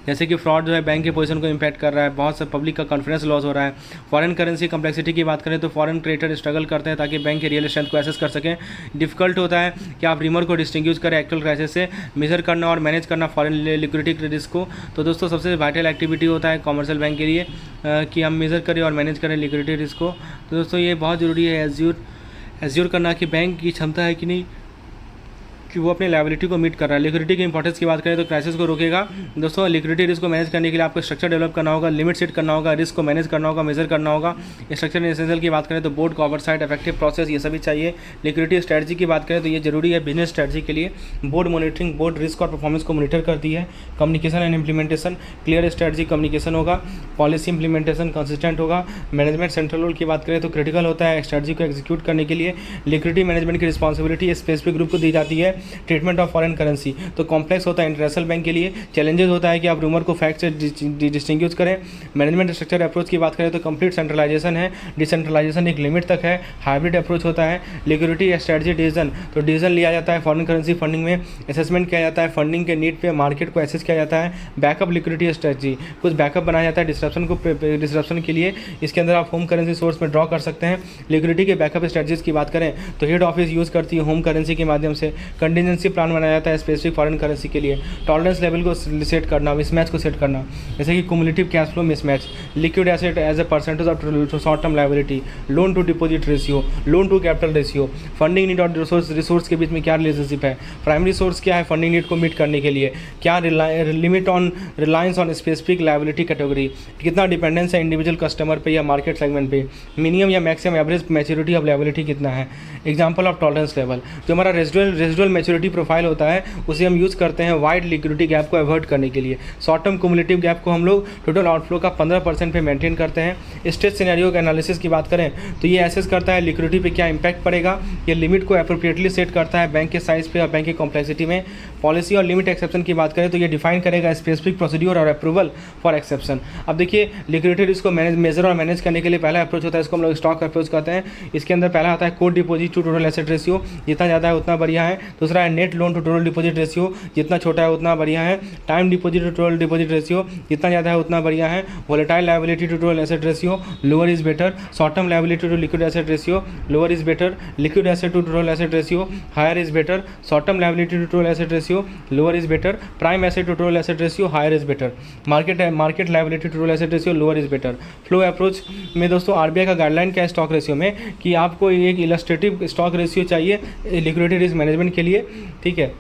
जैसे कि फ्रॉड जो है बैंक के पोजीशन को इम्पैक्ट कर रहा है, बहुत से पब्लिक का कॉन्फिडेंस लॉस हो रहा है। फॉरेन करेंसी कम्प्लेक्सिटी की बात करें तो फॉरेन क्रेडिटर स्ट्रगल करते हैं ताकि बैंक के रियल स्ट्रेंथ को एसेस कर सकें। डिफिकल्ट होता है कि आप रिमर को डिस्टिंग्विश करें एक्चुअल क्राइसिस से, मेजर करना और मैनेज करना फॉरेन लिक्विडिटी रिस्क को। तो दोस्तों सबसे वाइटल एक्टिविटी होता है कॉमर्शियल बैंक के लिए कि हम मेजर करें और मैनेज करें लिक्विडिटी रिस्क को। तो दोस्तों ये बहुत ज़रूरी है एज्योर करना कि बैंक की क्षमता है कि नहीं कि वो अपने लायबिलिटी को मीट कर रहा है। लिक्विडिटी की इंपॉर्टेंस की बात करें तो क्राइसिस को रोकेगा। दोस्तों लिक्विडिटी रिस्क को मैनेज करने के लिए आपको स्ट्रक्चर डेवलप करना होगा, लिमिट सेट करना होगा, रिस्क को मैनेज करना होगा, मेजर करना होगा। स्ट्रक्चर एसेंशियल की बात करें तो बोर्ड का ओवरसाइट, इफेक्टिव प्रोसेस, ये सभी चाहिए। लिक्विडिटी स्ट्रेटजी की बात करें तो ये जरूरी है बिजनेस स्ट्रेटजी के लिए। बोर्ड मॉनिटरिंग, बोर्ड रिस्क और परफॉर्मेंस को मॉनिटर करती है। Communication and implementation, clear strategy communication होगा, पॉलिसी इंप्लीमेंटेशन कंसिस्टेंट होगा। मैनेजमेंट सेंट्रल रोल की बात करें तो क्रिटिकल होता है स्ट्रेटजी को एग्जीक्यूट करने के लिए। लिक्विडिटी मैनेजमेंट की रिस्पॉन्सिबिलिटी स्पेसिफिक ग्रुप को दी जाती है। ट्रीटमेंट ऑफ करेंसी तो कॉम्प्लेक्स होता है इंटरनेशनल बैंक के लिए। चैलेंजेस होता है कि आप रूमर को फैक्ट से डिस्टिंग्विश करें। मैनेजमेंट स्ट्रक्चर अप्रोच की बात करें तो कंप्लीट सेंट्रलाइजेशन है, डिसेंट्रलाइजेशन एक लिमिट तक है। हाइब्रिड अप्रोच होता है। लिक्विडिटी स्ट्रेटजी डिसीजन, तो डिसीजन लिया जाता है फॉरेन करेंसी फंडिंग में, असेसमेंट किया जाता है फंडिंग के नीड पे, मार्केट को एसेस किया जाता है। बैकअप लिक्विडिटी स्ट्रेटजी, कुछ बैकअप बनाया जाता है डिस्ट्रप्शन के लिए। इसके अंदर आप होम करेंसी सोर्स में ड्रॉ कर सकते हैं। लिक्विडिटी के बैकअप स्ट्रेटजीज की बात करें तो हेड ऑफिस यूज़ करती है होम करेंसी के माध्यम से। कंटिजेंसी प्लान बनाया जाता है स्पेसिफिक फॉरेन करेंसी के लिए। टॉलरेंस लेवल को सेट करना, मिसमैच को सेट करना, जैसे कि cumulative cash flow mismatch. Liquid asset as a percentage of short term liability, loan to deposit ratio, loan to capital ratio, funding need और रिसोर्स के बीच में क्या रिलेशनशिप है। प्राइमरी सोर्स क्या है फंडिंग नीड को मीट करने के लिए, क्या limit on reliance on specific liability category, कितना डिपेंडेंस है इंडिविजुअल कस्टमर पे या मार्केट सेगमेंट पे, मिनिमम या maximum average maturity of liability कितना है। एग्जांपल ऑफ टॉलरेंस लेवल, जो हमारा रेजिडुअल मैच्योरिटी प्रोफाइल होता है उसे हम यूज़ करते हैं वाइड लिक्विडिटी गैप को अवॉइड करने के लिए। शॉर्ट टर्म कुमुलेटिव गैप को हम लोग टोटल आउटफ्लो का 15% पे मेंटेन करते हैं। स्ट्रेस सिनेरियो का एनालिसिस की बात करें तो ये एसेस करता है लिक्विडिटी पे क्या इंपैक्ट पड़ेगा। ये लिमिट को अप्रोप्रिएटली सेट करता है बैंक के साइज पे और बैंक की कॉम्प्लेक्सिटी में। पॉलिसी और लिमिट एक्सेप्शन की बात करें तो ये डिफाइन करेगा स्पेसिफिक प्रोसीड्यूर और अप्रूवल फॉर एक्सेप्शन। अब देखिए लिक्विडिटी रिस्क को मेजर और मैनेज करने के लिए पहला अप्रोच होता है, इसको हम लोग स्टॉक अप्रोच कहते हैं। इसके अंदर पहला आता है core deposit to total asset ratio, जितना ज़्यादा है उतना बढ़िया है। दूसरा है net loan to total deposit ratio, जितना छोटा है उतना बढ़िया है। Time deposit to total deposit ratio, जितना ज़्यादा है उतना बढ़िया है। Volatile liability to total asset ratio, lower is better. Short term liability to liquid asset ratio, lower is better. Liquid asset to total asset ratio, higher is better. Short term liability to total asset ratio, lower is better. Prime asset to total asset ratio, higher is better. Market liability to total asset ratio, lower is better. Flow approach में दोस्तों आरबीआई का गाइडलाइन क्या है स्टॉक रेशियो में कि आपको एक इलस्ट्रेटिव स्टॉक रेशियो चाहिए लिक्विडिटी रिस्क मैनेजमेंट के लिए, ठीक है।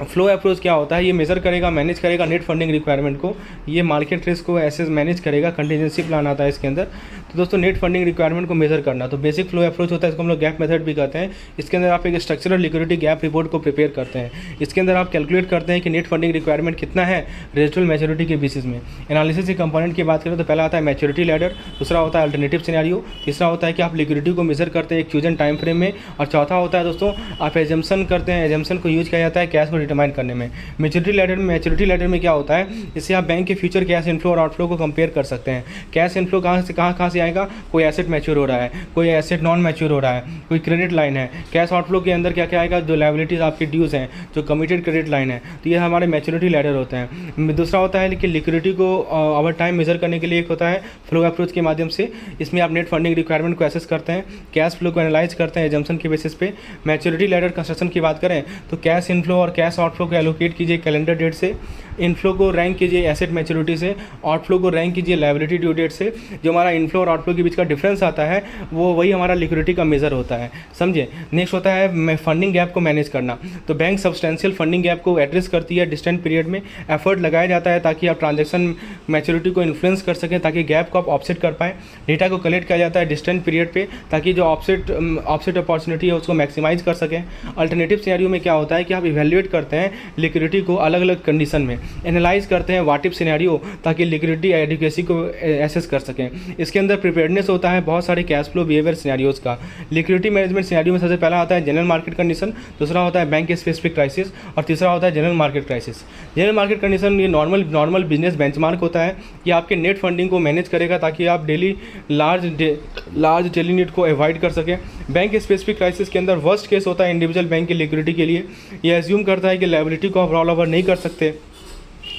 फ्लो अप्रोच क्या होता है, ये मेजर करेगा, मैनेज करेगा नेट फंडिंग रिक्वायरमेंट को, ये मार्केट रिस्क को ऐसे मैनेज करेगा। कंटीजेंसी प्लान आता है इसके अंदर। तो दोस्तों नेट फंडिंग रिक्वायरमेंट को मेजर करना, तो बेसिक फ्लो अप्रोच होता है, इसको हम लोग गैप मेथड भी कहते हैं। इसके अंदर आप एक स्ट्रक्चरल लिक्विडिटी गैप रिपोर्ट को प्रिपेयर करते हैं। इसके अंदर आप कैलकुलेट करते हैं कि नेट फंडिंग रिक्वायरमेंट कितना है रेजिडुअल मैच्योरिटी के बेसिस में। एनालिसिस के कंपोनेंट की बात करें तो पहला आता है मैच्योरिटी लैडर, दूसरा होता है अल्टरनेटिव सिनेरियो, तीसरा होता है कि आप लिक्विडिटी को मेजर करते हैं एक चूजन टाइम फ्रेम में, और चौथा होता है दोस्तों आप एजम्पशन करते हैं। एजम्पशन को यूज किया जाता है कैश को डिटरमाइन करने में। मैच्योरिटी लैडर में क्या होता है, इससे आप बैंक के फ्यूचर कैश इनफ्लो और आउटफ्लो को कंपेयर कर सकते हैं। कैश इनफ्लो कहाँ से आएगा, कोई एसेट मैच्योर हो रहा है, कोई एसेट नॉन मैच्योर हो रहा है, कोई क्रेडिट लाइन है। कैश आउटफ्लो के अंदर क्या क्या आएगा, जो लायबिलिटीज आपकी ड्यूज हैं, जो कमिटेड क्रेडिट लाइन है, तो ये हमारे मैच्योरिटी लैडर होते हैं। दूसरा होता है कि लिक्विडिटी को ओवर टाइम मेजर करने के लिए एक होता है फ्लो अप्रोच के माध्यम से। इसमें आप नेट फंडिंग रिक्वायरमेंट को एसेस करते हैं, कैश फ्लो को एनालाइज करते हैं एजम्पशन के बेसिस पे। मैच्योरिटी लैडर कंस्ट्रक्शन की बात करें तो कैश इनफ्लो और कैश आउटफ्लो को एलोकेट कीजिए कैलेंडर डेट से, इनफ्लो को रैंक कीजिए एसेट मैच्योरिटी से, आउटफ्लो को रैंक कीजिए लायबिलिटी ड्यू डेट से। जो हमारा इनफ्लो और आउटफ्लो के बीच का डिफरेंस आता है वो वही हमारा लिक्विडिटी का मेजर होता है, समझे। नेक्स्ट होता है फंडिंग गैप को मैनेज करना। तो बैंक सब्सटेंशियल फंडिंग गैप को एड्रेस करती है डिस्टेंट पीरियड में। एफर्ट लगाया जाता है ताकि आप ट्रांजेक्शन मैच्योरिटी को इन्फ्लुएंस कर सकें, ताकि गैप को आप ऑफसेट कर पाएँ। डेटा को कलेक्ट किया जाता है डिस्टेंट पीरियड पे ताकि जो ऑफसेट अपॉर्चुनिटी है उसको मैक्सिमाइज कर सकें। अल्टरनेटिव सिनेरियो में क्या होता है कि आप इवैल्यूएट करते हैं लिक्विडिटी को अलग अलग कंडीशन में, एनालाइज करते हैं व्हाट इफ सिनेरियो ताकि लिक्विडिटी एडिक्वेसी को एसेस कर सकें। इसके अंदर प्रिपेयर्डनेस होता है बहुत सारे कैश फ्लो बिहेवियर सिनेरियोज का। लिक्विडिटी मैनेजमेंट सिनेरियो में सबसे पहला आता है जनरल मार्केट कंडीशन, दूसरा होता है बैंक स्पेसिफिक क्राइसिस, और तीसरा होता है general market crisis. General market condition ये नॉर्मल बिजनेस बेंचमार्क होता है, ये आपके नेट फंडिंग को मैनेज करेगा ताकि आप डेली लार्ज डेली नीड को अवॉइड कर सकें। बैंक स्पेसिफिक क्राइसिस के अंदर वर्स्ट केस होता है इंडिविजुअल बैंक की लिक्विडिटी के लिए, ये एज्यूम करता है कि लायबिलिटी को आप रोल ओवर नहीं कर सकते।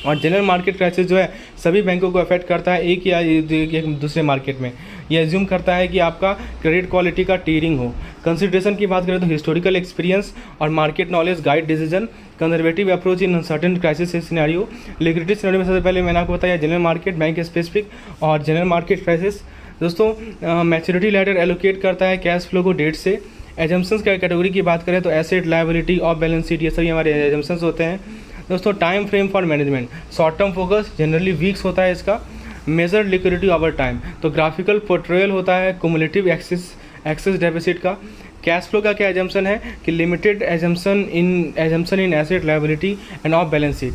और जनरल मार्केट क्राइसिस जो है सभी बैंकों को अफेक्ट करता है एक या एक दूसरे मार्केट में। ये एज्यूम करता है कि आपका क्रेडिट क्वालिटी का टीयरिंग हो। कंसिडरेशन की बात करें तो हिस्टोरिकल एक्सपीरियंस और market knowledge guide decision. Conservative approach in certain crisis scenario. Liquidity scenario में सबसे पहले मैंने आपको बताया जनरल मार्केट, बैंक स्पेसिफिक और जनरल मार्केट क्राइसिस। दोस्तों मैच्योरिटी लैडर एलोकेट करता है कैश फ्लो को डेट से। एजम्पशंस का कैटेगरी की बात करें तो asset, liability, of balance sheet, ये सभी हमारे एजम्पशंस होते हैं। दोस्तों time frame for management, short term focus generally weeks होता है इसका। मेजर लिक्विडिटी ओवर टाइम, तो ग्राफिकल पोर्ट्रेयल होता है कुमुलेटिव एक्सेस डेफिसिट का। कैश फ्लो का क्या एजम्पशन है कि limited assumption in asset, liability end of balance sheet.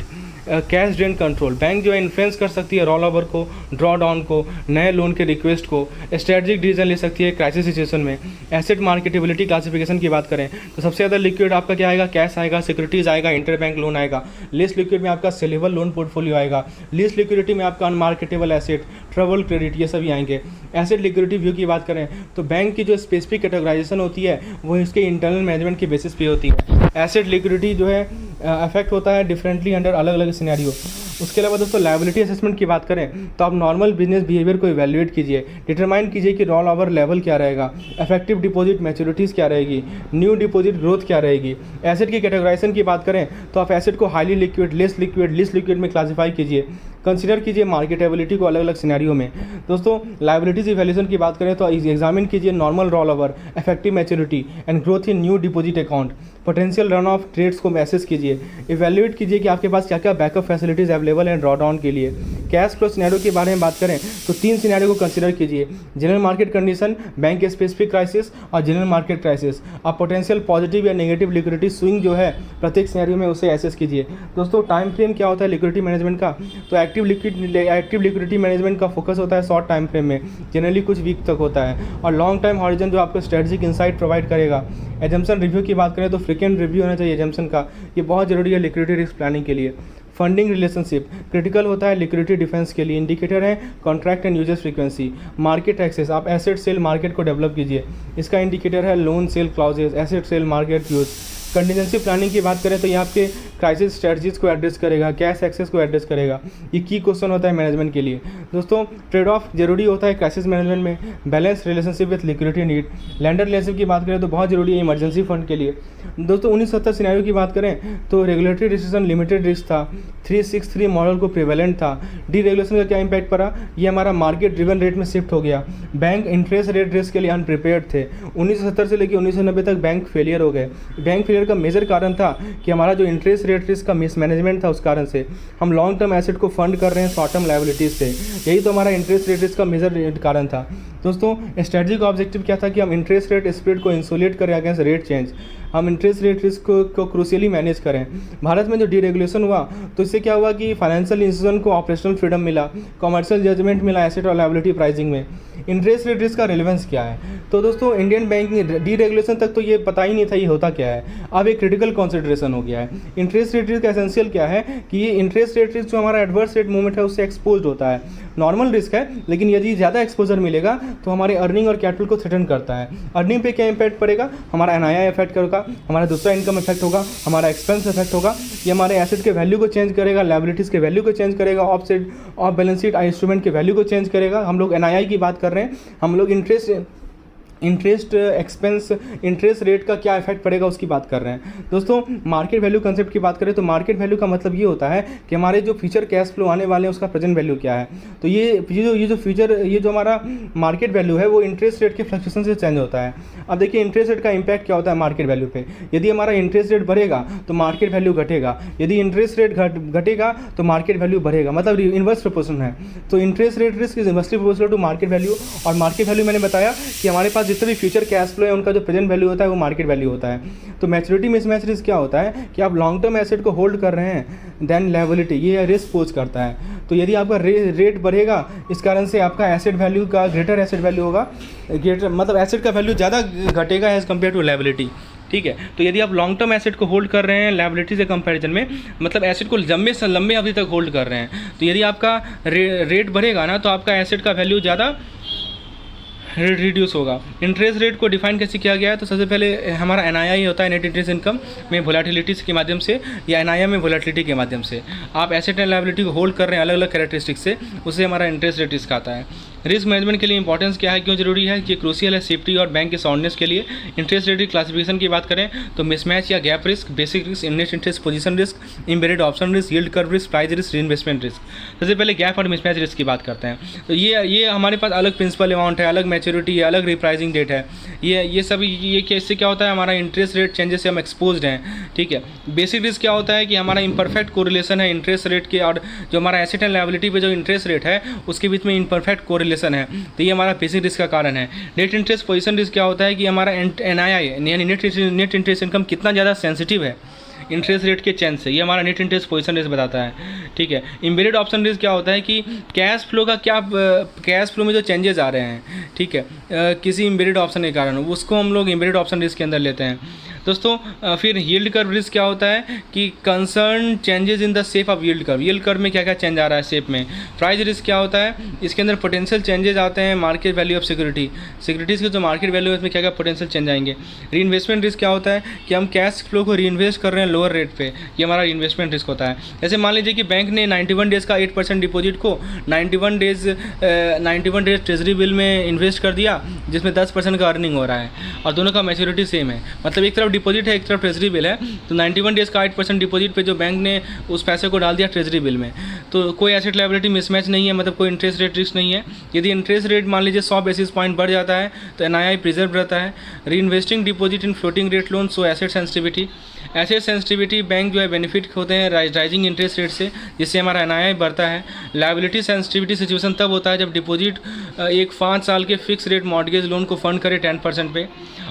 Cash drain control, bank जो है इन्फ्लुएंस कर सकती है रोल ओवर को, ड्रॉ डाउन को, नए लोन के रिक्वेस्ट को, स्ट्रेटजिक डिसीजन ले सकती है क्राइसिस सिचुएशन में। एसेट मार्केटेबिलिटी क्लासिफिकेशन की बात करें तो सबसे ज़्यादा लिक्विड आपका क्या आएगा, कैश आएगा, सिक्योरिटीज़ आएगा, इंटर बैंक लोन आएगा। लीस्ट लिक्विड में आपका सेलेबल लोन पोर्टफोलियो आएगा। लीस्ट लिक्विडिटी में आपका अनमार्केटेबल एसेट, ट्रबल क्रेडिट, ये सभी आएंगे। एसेट लिक्विडिटी व्यू की बात करें तो बैंक की जो स्पेसिफिक कैटेगराइजेशन होती है वो इसके इंटरनल मैनेजमेंट के बेसिस पे होती है। एसेट लिक्विडिटी जो है अफेक्ट होता है डिफरेंटली अंडर अलग अलग सिनेरियो। उसके अलावा दोस्तों लायबिलिटी असेसमेंट की बात करें तो आप नॉर्मल बिजनेस बिहेवियर को इवैल्यूएट कीजिए, डिटरमाइन कीजिए कि रोल ओवर लेवल क्या रहेगा, इफेक्टिव डिपॉजिट मैच्योरिटीज़ क्या रहेगी, न्यू डिपॉजिट ग्रोथ क्या रहेगी। एसेट की कैटेगराइजेशन की बात करें तो आप एसेट को highly liquid, less liquid, list liquid में क्लासीफाई कीजिए। कंसीडर कीजिए मार्केटेबिलिटी को अलग अलग सिनेरियो में। दोस्तों लायबिलिटीज इवैल्यूएशन की बात करें तो एग्जामिन कीजिए normal roll over, effective maturity and growth in new deposit account. Potential run off trades को मैसेज कीजिए, इवैल्यूएट कीजिए कि आपके पास क्या क्या बैकअप फैसिलिटीज़ अवेलेबल हैं ड्रॉ डाउन के लिए। कैश फ्लो सिनेरियो के बारे में बात करें तो 3 सिनेरियो को कंसीडर कीजिए, general market condition, bank specific crisis और जनरल मार्केट क्राइसिस। आप पोटेंशियल पॉजिटिव या नेगेटिव लिक्विडिटी स्विंग जो है प्रत्येक सिनेरियो में उसे एसेस कीजिए। दोस्तों टाइम फ्रेम क्या होता है लिक्विडिटी मैनेजमेंट का, तो एक्टिव लिक्विडिटी मैनेजमेंट का फोकस होता है शॉर्ट टाइम फ्रेम में, जनरली कुछ वीक तक होता है, और लॉन्ग टाइम हॉरिजन जो आपको स्ट्रेटजिक इंसाइट प्रोवाइड करेगा। एजम्पशन रिव्यू की बात करें तो फ्रीक्वेंट रिव्यू होना चाहिए एजम्पशन का, ये बहुत जरूरी है लिक्विडिटी रिस्क प्लानिंग के लिए। फंडिंग रिलेशनशिप क्रिटिकल होता है लिक्विडिटी डिफेंस के लिए। इंडिकेटर है contract and uses frequency. Market access, आप एसेट सेल मार्केट को डेवलप कीजिए, इसका इंडिकेटर है loan sale clauses, asset sale market use. Contingency planning की बात करें तो ये आपके क्राइसिस स्ट्रेटजीज को एड्रेस करेगा, कैश एक्सेस को एड्रेस करेगा। ये की क्वेश्चन होता है मैनेजमेंट के लिए। दोस्तों ट्रेड ऑफ जरूरी होता है क्राइसिस मैनेजमेंट में, balance relationship with liquidity need. Lander relationship की बात करें तो बहुत जरूरी है इमरजेंसी फंड के लिए। दोस्तों 1970 सिनेरियो की बात करें तो रेगुलेटरी डिसीजन लिमिटेड रिस्क था, 363 मॉडल को प्रिवेलेंट था। डीरेगुलेशन का क्या इंपैक्ट पड़ा, ये हमारा मार्केट ड्रिवन रेट में शिफ्ट हो गया। बैंक इंटरेस्ट रेट रिस्क के लिए अनप्रिपेयर्ड थे। 1970 से लेकर 1990 तक बैंक फेलियर हो गए। बैंक फेलियर का मेजर कारण था कि हमारा जो इंटरेस्ट रेट रिस्क का मिसमैनेजमेंट था, उस कारण से हम लॉन्ग टर्म एसेट को फंड कर रहे हैं शॉर्ट टर्म लायबिलिटीज से। यही तो हमारा इंटरेस्ट रेट रिस्क का मेजर कारण था। दोस्तों स्ट्रेटजी का ऑब्जेक्टिव क्या था कि हम इंटरेस्ट रेट स्प्रेड को इंसुलेट करें अगेंस्ट रेट चेंज, हम इंटरेस्ट रेट रिस्क को क्रूशियली मैनेज करें। भारत में जो डीरेगुलेशन हुआ तो इससे क्या हुआ कि फाइनेंशियल इंस्टीट्यूशन को ऑपरेशनल फ्रीडम मिला, कमर्शियल जजमेंट मिला एसेट और लायबिलिटी प्राइसिंग में। इंटरेस्ट रेट रिस्क का रिलेवेंस क्या है, तो दोस्तों इंडियन बैंकिंग डीरेगुलेशन तक तो ये पता ही नहीं था ये होता क्या है, अब एक क्रिटिकल कंसिडरेशन हो गया है। इंटरेस्ट रेट रिस्क का एसेंशियल क्या है कि ये इंटरेस्ट रेट रिस्क जो हमारा एडवर्स रेट मूवमेंट है उससे एक्सपोज होता है। नॉर्मल रिस्क है, लेकिन यदि ज़्यादा एक्सपोजर मिलेगा तो हमारे अर्निंग और कैपिटल को थ्रेटन करता है। अर्निंग पे क्या इंपैक्ट पड़ेगा, हमारा एनआईआई इफेक्ट करेगा, हमारा दूसरा इनकम इफेक्ट होगा, हमारा एक्सपेंस इफेक्ट होगा। ये हमारे एसेट के वैल्यू को चेंज करेगा, लायबिलिटीज़ के वैल्यू को चेंज करेगा, ऑफ बैलेंस शीट इंस्ट्रूमेंट के वैल्यू को चेंज करेगा। हम लोग एनआईआई की बात कर रहे हैं, हम लोग इंटरेस्ट एक्सपेंस इंटरेस्ट रेट का क्या इफेक्ट पड़ेगा उसकी बात कर रहे हैं। दोस्तों मार्केट वैल्यू कंसेप्ट की बात करें तो मार्केट वैल्यू का मतलब ये होता है कि हमारे जो फ्यूचर कैश फ्लो आने वाले हैं उसका प्रेजेंट वैल्यू क्या है। तो ये जो हमारा मार्केट वैल्यू है वो इंटरेस्ट रेट के फ्लक्चुएशन से चेंज होता है। अब देखिए इंटरेस्ट रेट का इंपैक्ट क्या होता है मार्केट वैल्यू पे। यदि हमारा इंटरेस्ट रेट बढ़ेगा तो मार्केट वैल्यू घटेगा, यदि इंटरेस्ट रेट घटेगा तो मार्केट वैल्यू बढ़ेगा, मतलब इन्वर्स प्रोपोर्शन है। तो interest rate risk is inversely proportional to market value. और मार्केट वैल्यू मैंने बताया कि हमारे पास जितने भी फ्यूचर कैश फ्लो है उनका जो प्रेजेंट वैल्यू होता है वो मार्केट वैल्यू होता है। तो मैच्योरिटी मिसमैच रिस्क क्या होता है कि आप लॉन्ग टर्म एसेट को होल्ड कर रहे हैं देन लायबिलिटी, ये रिस्क पोज करता है। तो यदि आपका रेट बढ़ेगा इस कारण से आपका एसेट वैल्यू का ग्रेटर एसेट वैल्यू होगा, ग्रेटर मतलब एसेट का वैल्यू ज़्यादा घटेगा एज कम्पेयर टू लायबिलिटी। ठीक है, तो यदि आप लॉन्ग टर्म एसेट को होल्ड कर रहे हैं लायबिलिटी से कंपैरिजन में, मतलब एसेट को लंबे अवधि तक होल्ड कर रहे हैं, तो यदि आपका रेट बढ़ेगा ना तो आपका एसेट का वैल्यू ज़्यादा रिड्यूस होगा। इंटरेस्ट रेट को डिफाइन कैसे किया गया है, तो सबसे पहले हमारा एनआईआई होता है नेट इंटरेस्ट इनकम में वोलेटिलिटी के माध्यम से, या एनआईआई में वोलेटिलिटी के माध्यम से आप एसेट एंड लायबिलिटी को होल्ड कर रहे हैं अलग अलग कैरेक्टरिस्टिक से, उससे हमारा इंटरेस्ट रेट रिस्क आता है। रिस्क मैनेजमेंट के लिए इंपॉर्टेंस क्या है, क्यों जरूरी है, कि क्रूशियल है सेफ्टी और बैंक के साउंडनेस के लिए। इंटरेस्ट रेट क्लासिफिकेशन की बात करें तो मिसमैच या gap risk, basic risk, net interest position risk, embedded option risk, yield curve risk, price risk, reinvestment risk. सबसे पहले गैप और मिसमैच रिस्क की बात करते हैं। तो ये हमारे पास अलग प्रिंसिपल अमाउंट है, अलग मैच्योरिटी है, अलग रिप्राइजिंग डेट है। ये सब इससे क्या होता है, हमारा इंटरेस्ट रेट चेंजेस से हम एक्सपोज्ड हैं। ठीक है, बेसिक रिस्क क्या होता है कि हमारा इम्परफेक्ट कोरिलेशन है इंटरेस्ट रेट के और जो हमारा एसेट एंड लायबिलिटी पे जो इंटरेस्ट रेट है उसके बीच में इम्परफेक्ट कोरिलेशन है, तो ये हमारा बेसिक रिस्क का कारण है। नेट इंटरेस्ट पोजीशन रिस्क क्या होता है कि हमारा एनआईआई यानी नेट इंटरेस्ट इनकम कितना ज़्यादा सेंसिटिव है इंटरेस्ट रेट के चेंज से, ये हमारा नेट इंटरेस्ट पोजीशन रिस्क बताता है। ठीक है, एम्बेडेड ऑप्शन रिस्क क्या होता है कि कैश फ्लो का क्या कैश फ्लो में जो चेंजेस आ रहे हैं, ठीक है, किसी एम्बेडेड ऑप्शन के कारण, उसको हम लोग एम्बेडेड ऑप्शन रिस्क के अंदर लेते हैं। दोस्तों फिर यील्ड कर्व रिस्क क्या होता है कि concern changes in the shape of yield curve में क्या क्या चेंज आ रहा है शेप में। प्राइस रिस्क क्या होता है, इसके अंदर पोटेंशियल चेंजेस आते हैं मार्केट वैल्यू ऑफ सिक्योरिटीज़ के जो मार्केट वैल्यू है उसमें क्या क्या पोटेंशियल चेंज आएंगे। रीइन्वेस्टमेंट रिस्क क्या होता है कि हम कैश फ्लो को रीइन्वेस्ट कर रहे हैं लोअर रेट पे, ये हमारा इन्वेस्टमेंट रिस्क होता है। जैसे मान लीजिए कि बैंक ने 91 डेज़ का 8% डिपॉजिट को 91 डेज ट्रेजरी बिल में इन्वेस्ट कर दिया जिसमें 10% का अर्निंग हो रहा है और दोनों का मैच्योरिटी सेम है, मतलब एक तरफ डिपॉजिट है एक तरफ ट्रेजरी बिल है। तो 91 डेज़ का 8% डिपॉजिट पे जो बैंक ने उस पैसे को डाल दिया ट्रेजरी बिल में, तो कोई एसेट लायबिलिटी मिसमैच नहीं है, मतलब कोई इंटरेस्ट रेट रिस्क नहीं है। यदि इंटरेस्ट रेट मान लीजिए 100 बेसिस पॉइंट बढ़ जाता है तो एनआईआई प्रिजर्व रहता है। री investing deposit in floating rate loan so asset sensitivity bank जो है बेनिफिट होते हैं राइजिंग इंटरेस्ट रेट से, जिससे हमारा एनआईआई बढ़ता है। लायबिलिटी सेंसिटिविटी सिचुएशन तब होता है जब डिपॉजिट एक 5 साल के फिक्स रेट मॉर्गेज लोन को फंड करे 10% पे,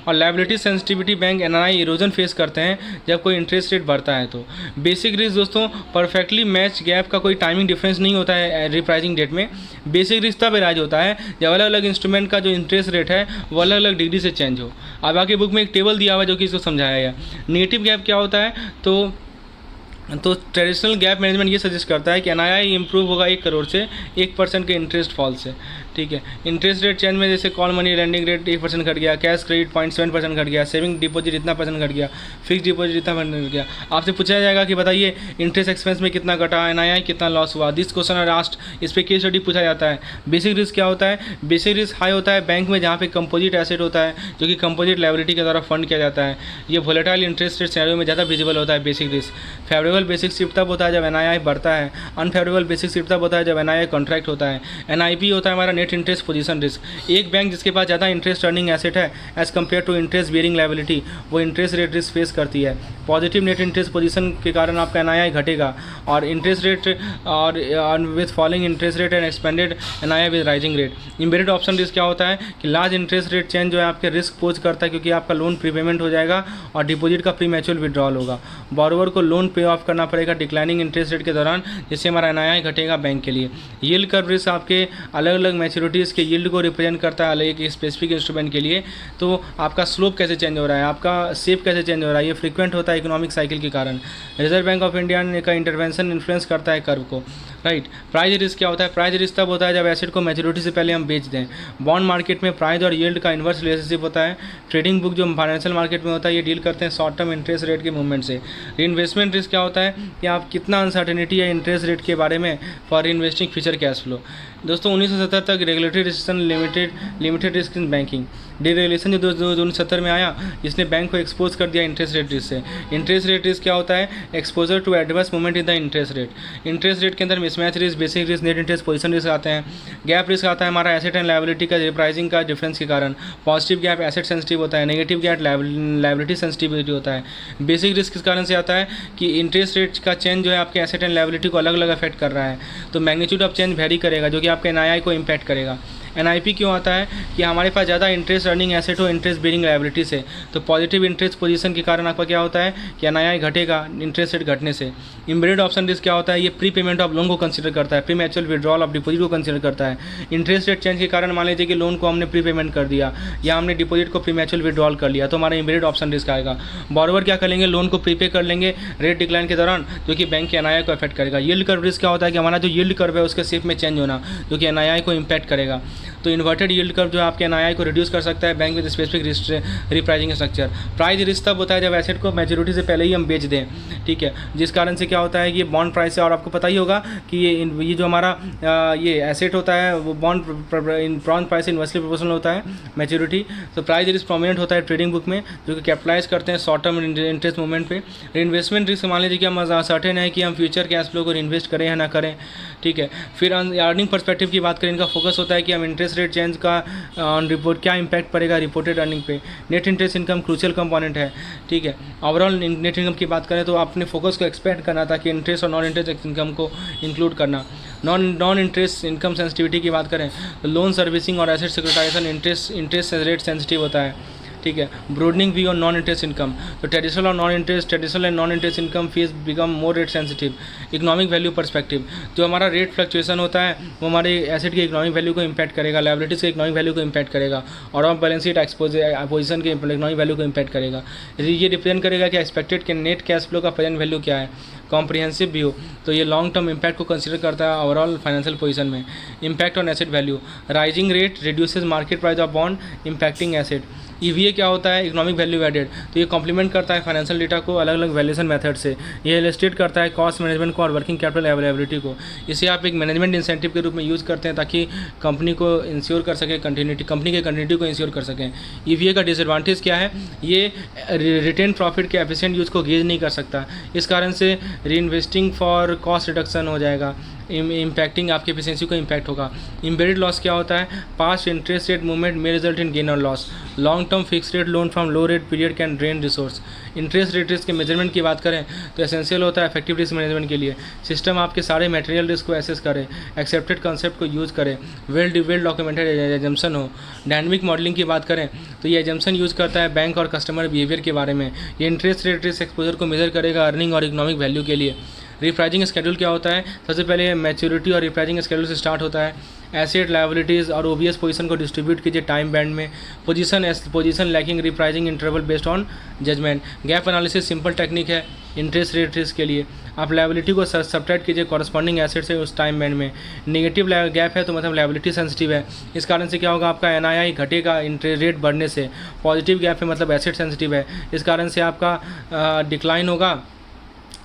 और liability sensitivity bank NII erosion face करते हैं जब कोई इंटरेस्ट रेट बढ़ता है। तो बेसिक रिस्क दोस्तों परफेक्टली मैच गैप का कोई टाइमिंग डिफरेंस नहीं होता है रिप्राइजिंग डेट में। बेसिक रिस्क तब इलाज होता है जब अलग अलग इंस्ट्रूमेंट का जो इंटरेस्ट रेट है वो अलग अलग डिग्री से चेंज हो। अब आगे बुक में एक टेबल दिया हुआ है जो कि इसको समझाया गया। नेगेटिव गैप क्या होता है, तो ट्रेडिशनल गैप मैनेजमेंट ये सजेस्ट करता है कि एनआईआई इंप्रूव होगा 1 करोड़ से 1% के इंटरेस्ट फॉल से। ठीक है। इंटरेस्ट रेट चेंज में जैसे कॉल मनी लैंडिंग रेट 1% घट गया, कैश क्रेडिट 0.7% घट गया, सेविंग डिपॉजिट इतना परसेंट घट गया, फिक्स डिपॉजिट इतना परसेंट घट गया। आपसे पूछा जाएगा कि बताइए इंटरेस्ट एक्सपेंस में कितना घटा, एनआईआई कितना लॉस हुआ। दिस क्वेश्चन आर आस्क्ड, इस पर केस स्टडी पूछा जाता है। बेसिक रिस्क क्या होता है? बेसिक रिस्क हाई होता है बैंक में जहाँ पे कंपोजिट एसेट होता है जो कि कंपोजिट लायबिलिटी के द्वारा फंड किया जाता है। ये वोलेटाइल इंटरेस्ट रेट सिनेरियो में ज़्यादा विजिबल होता है basic risk. Favourable basic shift तब होता है जब एनआईआई बढ़ता है, अनफेवरेबल बेसिक शिफ्ट तब होता है जब एनआईआई कॉन्ट्रैक्ट होता है। एनआईपी होता है हमारा नेट इंटरेस्ट पोजीशन रिस्क। एक बैंक जिसके पास ज़्यादा इंटरेस्ट अर्निंग एसेट है as compare to interest bearing liability, वो इंटरेस्ट रेट रिस्क फेस करती है। पॉजिटिव नेट इंटरेस्ट पोजीशन के कारण आपका एनआईआई घटेगा और इंटरेस्ट रेट और with falling interest rate and expanded NII with rising rate. Embedded option risk क्या होता है कि लार्ज इंटरेस्ट रेट चेंज जो है आपके रिस्क पोज करता है क्योंकि आपका लोन प्रीपेमेंट हो जाएगा और डिपॉजिट का प्री मैच्योर विड्रॉल होगा। बोरोवर को लोन पे ऑफ करना पड़ेगा डिक्लाइनिंग इंटरेस्ट रेट के दौरान, जिससे हमारा एनआईआई घटेगा बैंक के लिए। यील्ड कर्व रिस्क आपके अलग अलग मैच्योरिटीज़ के यील्ड को रिप्रेजेंट करता है अलग एक स्पेसिफिक इंस्ट्रूमेंट के लिए। तो आपका स्लोप कैसे चेंज हो रहा है, आपका शेप कैसे चेंज हो रहा है, ये फ्रीक्वेंट होता है इकोनॉमिक साइकिल के कारण। रिजर्व बैंक ऑफ इंडिया का इंटरवेंशन इन्फ्लुएंस करता है कर्व को, राइट। प्राइस रिस्क क्या होता है? प्राइस रिस्क तब होता है जब एसेट को मैच्योरिटी से पहले हम बेच दें। बॉन्ड मार्केट में प्राइस और यील्ड का इन्वर्स रिलेशनशिप होता है। ट्रेडिंग बुक जो फाइनेंशियल मार्केट में होता है ये डील करते हैं शॉर्ट टर्म इंटरेस्ट रेट के मूवमेंट से। इन्वेस्टमेंट रिस्क क्या होता है कि आप कितना अनसर्टेनिटी है इंटरेस्ट रेट के बारे में for investing future cash flow. दोस्तों 1970 तक regulatory restriction limited risk in banking, deregulation जो 1970 में आया इसने बैंक को एक्सपोज कर दिया इंटरेस्ट रेट रिस्क से। इंटरेस्ट रेट रिस्क क्या होता है? Exposure to adverse movement in the interest rate. Interest rate के अंदर mismatch risk, basic risk, net interest position risk आते हैं। गैप रिस्क आता है हमारा एसेट एंड लायबिलिटी का रिप्राइसिंग का डिफरेंस के कारण। पॉजिटिव गैप एसेट सेंसिटिव होता है, नेगेटिव गैप लायबिलिटी सेंसिटिविटी होता है। बेसिक रिस्क किस कारण से आता है कि इंटरेस्ट रेट का चेंज जो है आपके एसेट एंड लायबिलिटी को अलग अलग अफेक्ट कर रहा है, तो मैग्नीट्यूड ऑफ चेंज वेरी करेगा जो कि आपके एनआईआई को इम्पैक्ट करेगा। एनआईपी क्यों आता है कि हमारे पास ज़्यादा इंटरेस्ट अर्निंग एसेट हो इंटरेस्ट बेरिंग लायबिलिटी से, तो पॉजिटिव इंटरेस्ट पोजीशन के कारण आपका क्या होता है कि एनआईआई घटेगा इंटरेस्ट रेट घटने से। इम्बेडेड ऑप्शन रिस्क क्या होता है? ये प्री पेमेंट ऑफ लोन को कंसीडर करता है, pre mature withdrawal of deposit को कंसीडर करता है। इंटरेस्ट रेट चेंज के कारण मान लीजिए कि लोन को हमने प्री पेमेंट कर दिया या हमने डिपॉजिट को प्री मैच्योर विड्रॉल कर लिया, तो हमारा इम्बेडेड ऑप्शन रिस्क आएगा। बोरोवर क्या करेंगे? लोन को प्रीपे कर लेंगे रेट डिक्लाइन के दौरान, जो कि बैंक के एनआईआई को अफेक्ट करेगा। यील्ड कर्व रिस्क क्या होता है कि हमारा जो यील्ड कर्व है उसके शेप में चेंज होना, जो कि एनआईआई को इम्पैक्ट करेगा। तो इन्वर्टेड यील्ड कर्व जो आपके एनआईआई को रिड्यूस कर सकता है bank with specific repricing structure. Price risk तब होता है जब एसेट को मैच्योरिटी से पहले ही हम बेच दें, ठीक है, जिस कारण से क्या होता है कि बॉन्ड प्राइस से, और आपको पता ही होगा कि ये जो हमारा ये एसेट होता है वो बॉन्ड प्राइस से इन्वर्सली प्रोपोर्शनल होता है मैच्योरिटी। तो प्राइस रिस्क प्रोमिनेंट होता है ट्रेडिंग बुक में, जो कि कैपिटलाइज करते हैं शॉर्ट टर्म इंटरेस्ट मूवमेंट पे। इन्वेस्टमेंट रिस्क मान लीजिए कि हम सर्टेन है कि हम फ्यूचर कैश फ्लो को इन्वेस्ट करें या ना करें, ठीक है। फिर अर्निंग पर्सपेक्टिव की बात करें, इनका फोकस होता है कि हम इंटरेस्ट रेट चेंज का ऑन रिपोर्ट क्या इंपैक्ट पड़ेगा रिपोर्टेड अर्निंग पे। Net interest income crucial component है, ठीक है। ओवरऑल नेट इनकम की बात करें तो अपने फोकस को एक्सपेंड करना ताकि इंटरेस्ट और नॉन इंटरेस्ट इनकम को इंक्लूड करना। नॉन इंटरेस्ट इनकम सेंसिटिविटी की बात करें तो लोन सर्विसिंग और asset securitization interest rate sensitive होता है, ठीक है। Broadening view on non interest income, तो traditional and non interest income fees become more rate sensitive. Economic value perspective, जो हमारा रेट फ्लक्चुएशन होता है वो हमारे एसेट की इकोनॉमिक वैल्यू को इम्पैक्ट करेगा, लायबिलिटीज के इकोनॉमिक वैल्यू को इम्पैक्ट करेगा, और ऑफ बैलेंस शीट पोजीशन के इकोनॉमिक वैल्यू को इम्पैक्ट करेगा। ये रिप्रेजेंट करेगा कि एक्सपेक्टेड के नेट कैश फ्लो का प्रेजेंट वैल्यू क्या है। कॉम्प्रिहेंसिव व्यू, तो ये लॉन्ग टर्म इम्पैक्ट को कंसीडर करता है ओवरऑल फाइनेंशियल पोजीशन में। Impact on asset value, rising rate reduces market price of bond impacting asset. EVA क्या होता है? इकोनॉमिक वैल्यू एडेड, तो ये कॉम्प्लीमेंट करता है फाइनेंशियल डेटा को अलग अलग वैल्यूएशन मेथड से। ये इलस्ट्रेट करता है कॉस्ट मैनेजमेंट को और वर्किंग कैपिटल अवेलेबिलिटी को। इसे आप एक मैनेजमेंट इंसेंटिव के रूप में यूज़ करते हैं ताकि कंपनी को इंश्योर कर सके कंटिन्यूटी, कंपनी के कंटिन्यूटी को इंश्योर कर सकें। ईवीए का डिसएडवांटेज क्या है? ये रिटेन प्रॉफिट के एफिशिएंट यूज़ को गेज नहीं कर सकता, इस कारण से री इन्वेस्टिंग फॉर कॉस्ट रिडक्शन हो जाएगा, इम्पैक्टिंग आपकी एफिशिएंसी को इम्पैक्ट होगा। इम्बेडेड लॉस क्या होता है? पास्ट इंटरेस्ट रेट मूवमेंट में रिजल्ट इन गेन और loss. Long term fix rate loan from low rate period can drain resource. Interest rate risk के मेजरमेंट की बात करें तो एसेंशियल होता है इफेक्टिव रिस्क मैनेजमेंट के लिए। सिस्टम आपके सारे मटेरियल रिस्क को एसेस करे, एक्सेप्टेड कॉन्सेप्ट को यूज़ करे, वेल डॉक्यूमेंटेड एजम्पशन हो। डायनेमिक मॉडलिंग की बात करें तो ये एजम्पशन यूज़ करता है बैंक और कस्टमर बिहेवियर के बारे में। ये इंटरेस्ट रेट रिस्क एक्सपोजर को मेजर करेगा अर्निंग और इकोनॉमिक वैल्यू के लिए। रिप्राइजिंग स्केड्यूल क्या होता है? सबसे पहले मैच्योरिटी और रिप्राइजिंग स्केड्यूल से स्टार्ट होता है। एसेट लायबिलिटीज़ और ओबीएस पोजीशन को डिस्ट्रीब्यूट कीजिए टाइम बैंड में। Position lacking repricing interval based on judgement. Gap analysis simple technique है इंटरेस्ट रेट रिस्क के लिए। आप लायबिलिटी को सब्ट्रैक्ट कीजिए कॉरस्पॉन्डिंग एसेट से उस टाइम बैंड में। नेगेटिव गैप है तो मतलब लायबिलिटी सेंसिटिव है, इस कारण से क्या होगा आपका एनआईआई घटेगा इंटरेस्ट रेट बढ़ने से। पॉजिटिव गैप है मतलब एसेट सेंसिटिव है, इस कारण से आपका डिक्लाइन होगा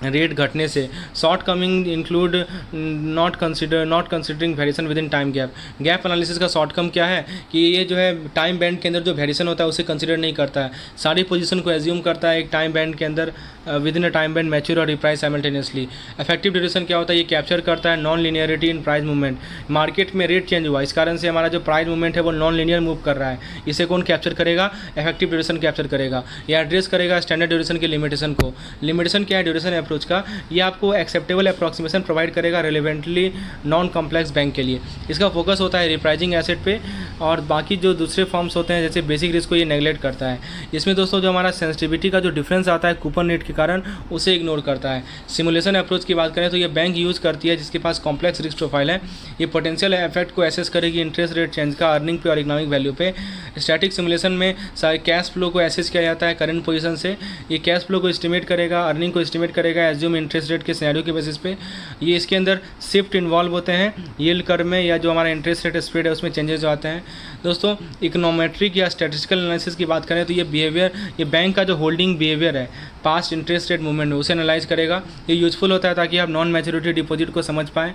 रेट घटने से। Short coming include not considering variation with in time gap. Gap analysis का शॉर्ट कम क्या है कि ये जो है टाइम बैंड के अंदर जो वेरिएशन होता है उसे कंसिडर नहीं करता है, सारी पोजीशन को एज्यूम करता है एक टाइम बैंड के अंदर with in a time band mature और रिप्राइस साइमल्टेनियसली। इफेक्टिव ड्यूरेशन क्या होता है, ये कैप्चर करता है non linearity in price movement. Market में रेट चेंज हुआ, इस कारण से हमारा जो प्राइस मूवमेंट है वो नॉन लिनियर मूव कर रहा है, इसे कौन कैप्चर करेगा, इफेक्टिव ड्यूरेशन कैप्चर करेगा। यह एड्रेस करेगा स्टैंडर्ड ड्यूरेशन के लिमिटेशन को। लिमिटेशन क्या है ड्यूरेशन अप्रोच का, ये आपको एक्सेप्टेबल अप्रॉक्सीमेशन प्रोवाइड करेगा रिलेवेंटली नॉन कॉम्प्लेक्स बैंक के लिए। इसका फोकस होता है रिप्राइजिंग एसेट पे, और बाकी जो दूसरे फॉर्म्स होते हैं जैसे बेसिक रिस्क को ये नेगलेक्ट करता है। इसमें दोस्तों जो हमारा सेंसिटिविटी का जो डिफरेंस आता है कूपन रेट के कारण उसे इग्नोर करता है। सिमुलेशन अप्रोच की बात करें तो ये बैंक यूज़ करती है जिसके पास कॉम्प्लेक्स रिस्क प्रोफाइल है। ये पोटेंशियल इफेक्ट को एसेस करेगी इंटरेस्ट रेट चेंज का अर्निंग पे और इकोनॉमिक वैल्यू पे। स्टैटिक सिमुलेशन में सारे कैश फ्लो को एसेस किया जाता है करंट पोजीशन से। ये कैश फ्लो को एस्टिमेट करेगा, अर्निंग को एस्टिमेट करेगा एज्यूम इंटरेस्ट रेट के सिनेरियो के बेसिस पे। ये इसके अंदर शिफ्ट इन्वॉल्व होते हैं यील्ड कर्व में, या जो हमारा इंटरेस्ट रेट स्प्रेड है उसमें चेंजेस आते हैं। दोस्तों इकोनोमेट्रिक या स्टैटिस्टिकल एनालिसिस की बात करें तो ये बिहेवियर, ये बैंक का जो होल्डिंग बिहेवियर है पास्ट इंटरेस्ट रेट मूवमेंट उसे एनालाइज करेगा। ये यूजफुल होता है ताकि आप नॉन मैच्योरिटी डिपॉजिट को समझ पाएँ।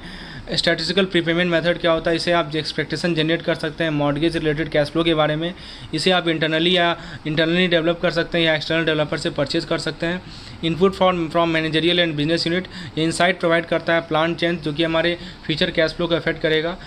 स्टैटिस्टिकल प्रीपेमेंट मेथड क्या होता है, इसे आप एक्सपेक्टेशन जनरेट कर सकते हैं मॉर्गेज रिलेटेड कैश फ्लो के बारे में। इसे आप इंटरनली डेवलप कर सकते हैं या एक्सटर्नल डेवलपर से परचेज कर सकते हैं। Input from managerial and business unit, ये इंसाइट प्रोवाइड करता है प्लान चेंज जो कि हमारे फ्यूचर कैश फ्लो को अफेक्ट करेगा।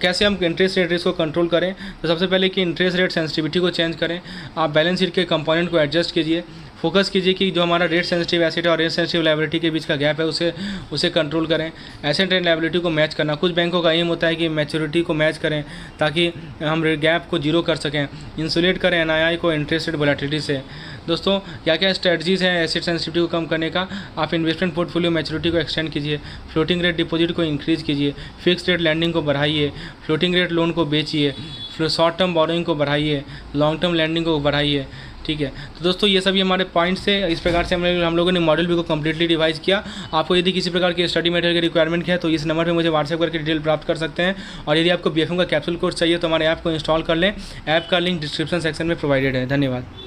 कैसे हम इंटरेस्ट रेट रिस्क को कंट्रोल करें, तो सबसे पहले कि इंटरेस्ट रेट सेंसिटिविटी को चेंज करें। आप बैलेंस शीट के कंपोनेंट को एडजस्ट कीजिए, फोकस कीजिए कि जो हमारा रेट सेंसिटिव एसेट और रेट सेंसिटिव लायबिलिटी के बीच का गैप है उसे कंट्रोल करें। एसेट एंड लायबिलिटी को मैच करना, कुछ बैंकों का एम होता है कि मैच्योरिटी को मैच करें ताकि हम गैप को जीरो कर सकें। इंसुलेट करें एनआईआई को इंटरेस्ट रेट वोलेटिलिटी से। दोस्तों क्या क्या स्ट्रेटजीज़ हैं एसेट सेंसिटिविटी को कम करने का, आप इन्वेस्टमेंट पोर्टफोलियो मैच्योरिटी को एक्सटेंड कीजिए, फ्लोटिंग रेट डिपॉजिट को इंक्रीज़ कीजिए, फिक्स रेट लैंडिंग को बढ़ाइए, फ्लोटिंग रेट लोन को बेचिए, शॉर्ट टर्म बोरोइंग को बढ़ाइए, लॉन्ग टर्म लैंडिंग को बढ़ाइए। ठीक है, तो दोस्तों ये सभी हमारे पॉइंट्स है। इस प्रकार से हम लोगों ने मॉडल भी को कम्प्लीटली रिवाइज किया। आपको यदि किसी प्रकार की स्टडी मटेरियल की रिक्वायरमेंट है तो इस नंबर पे मुझे व्हाट्सएप करके डिटेल प्राप्त कर सकते हैं। और यदि आपको बीएफएम का कैप्सूल कोर्स चाहिए तो हमारे ऐप को इंस्टॉल कर लें। ऐप का लिंक डिस्क्रिप्शन सेक्शन में प्रोवाइडेड है। धन्यवाद।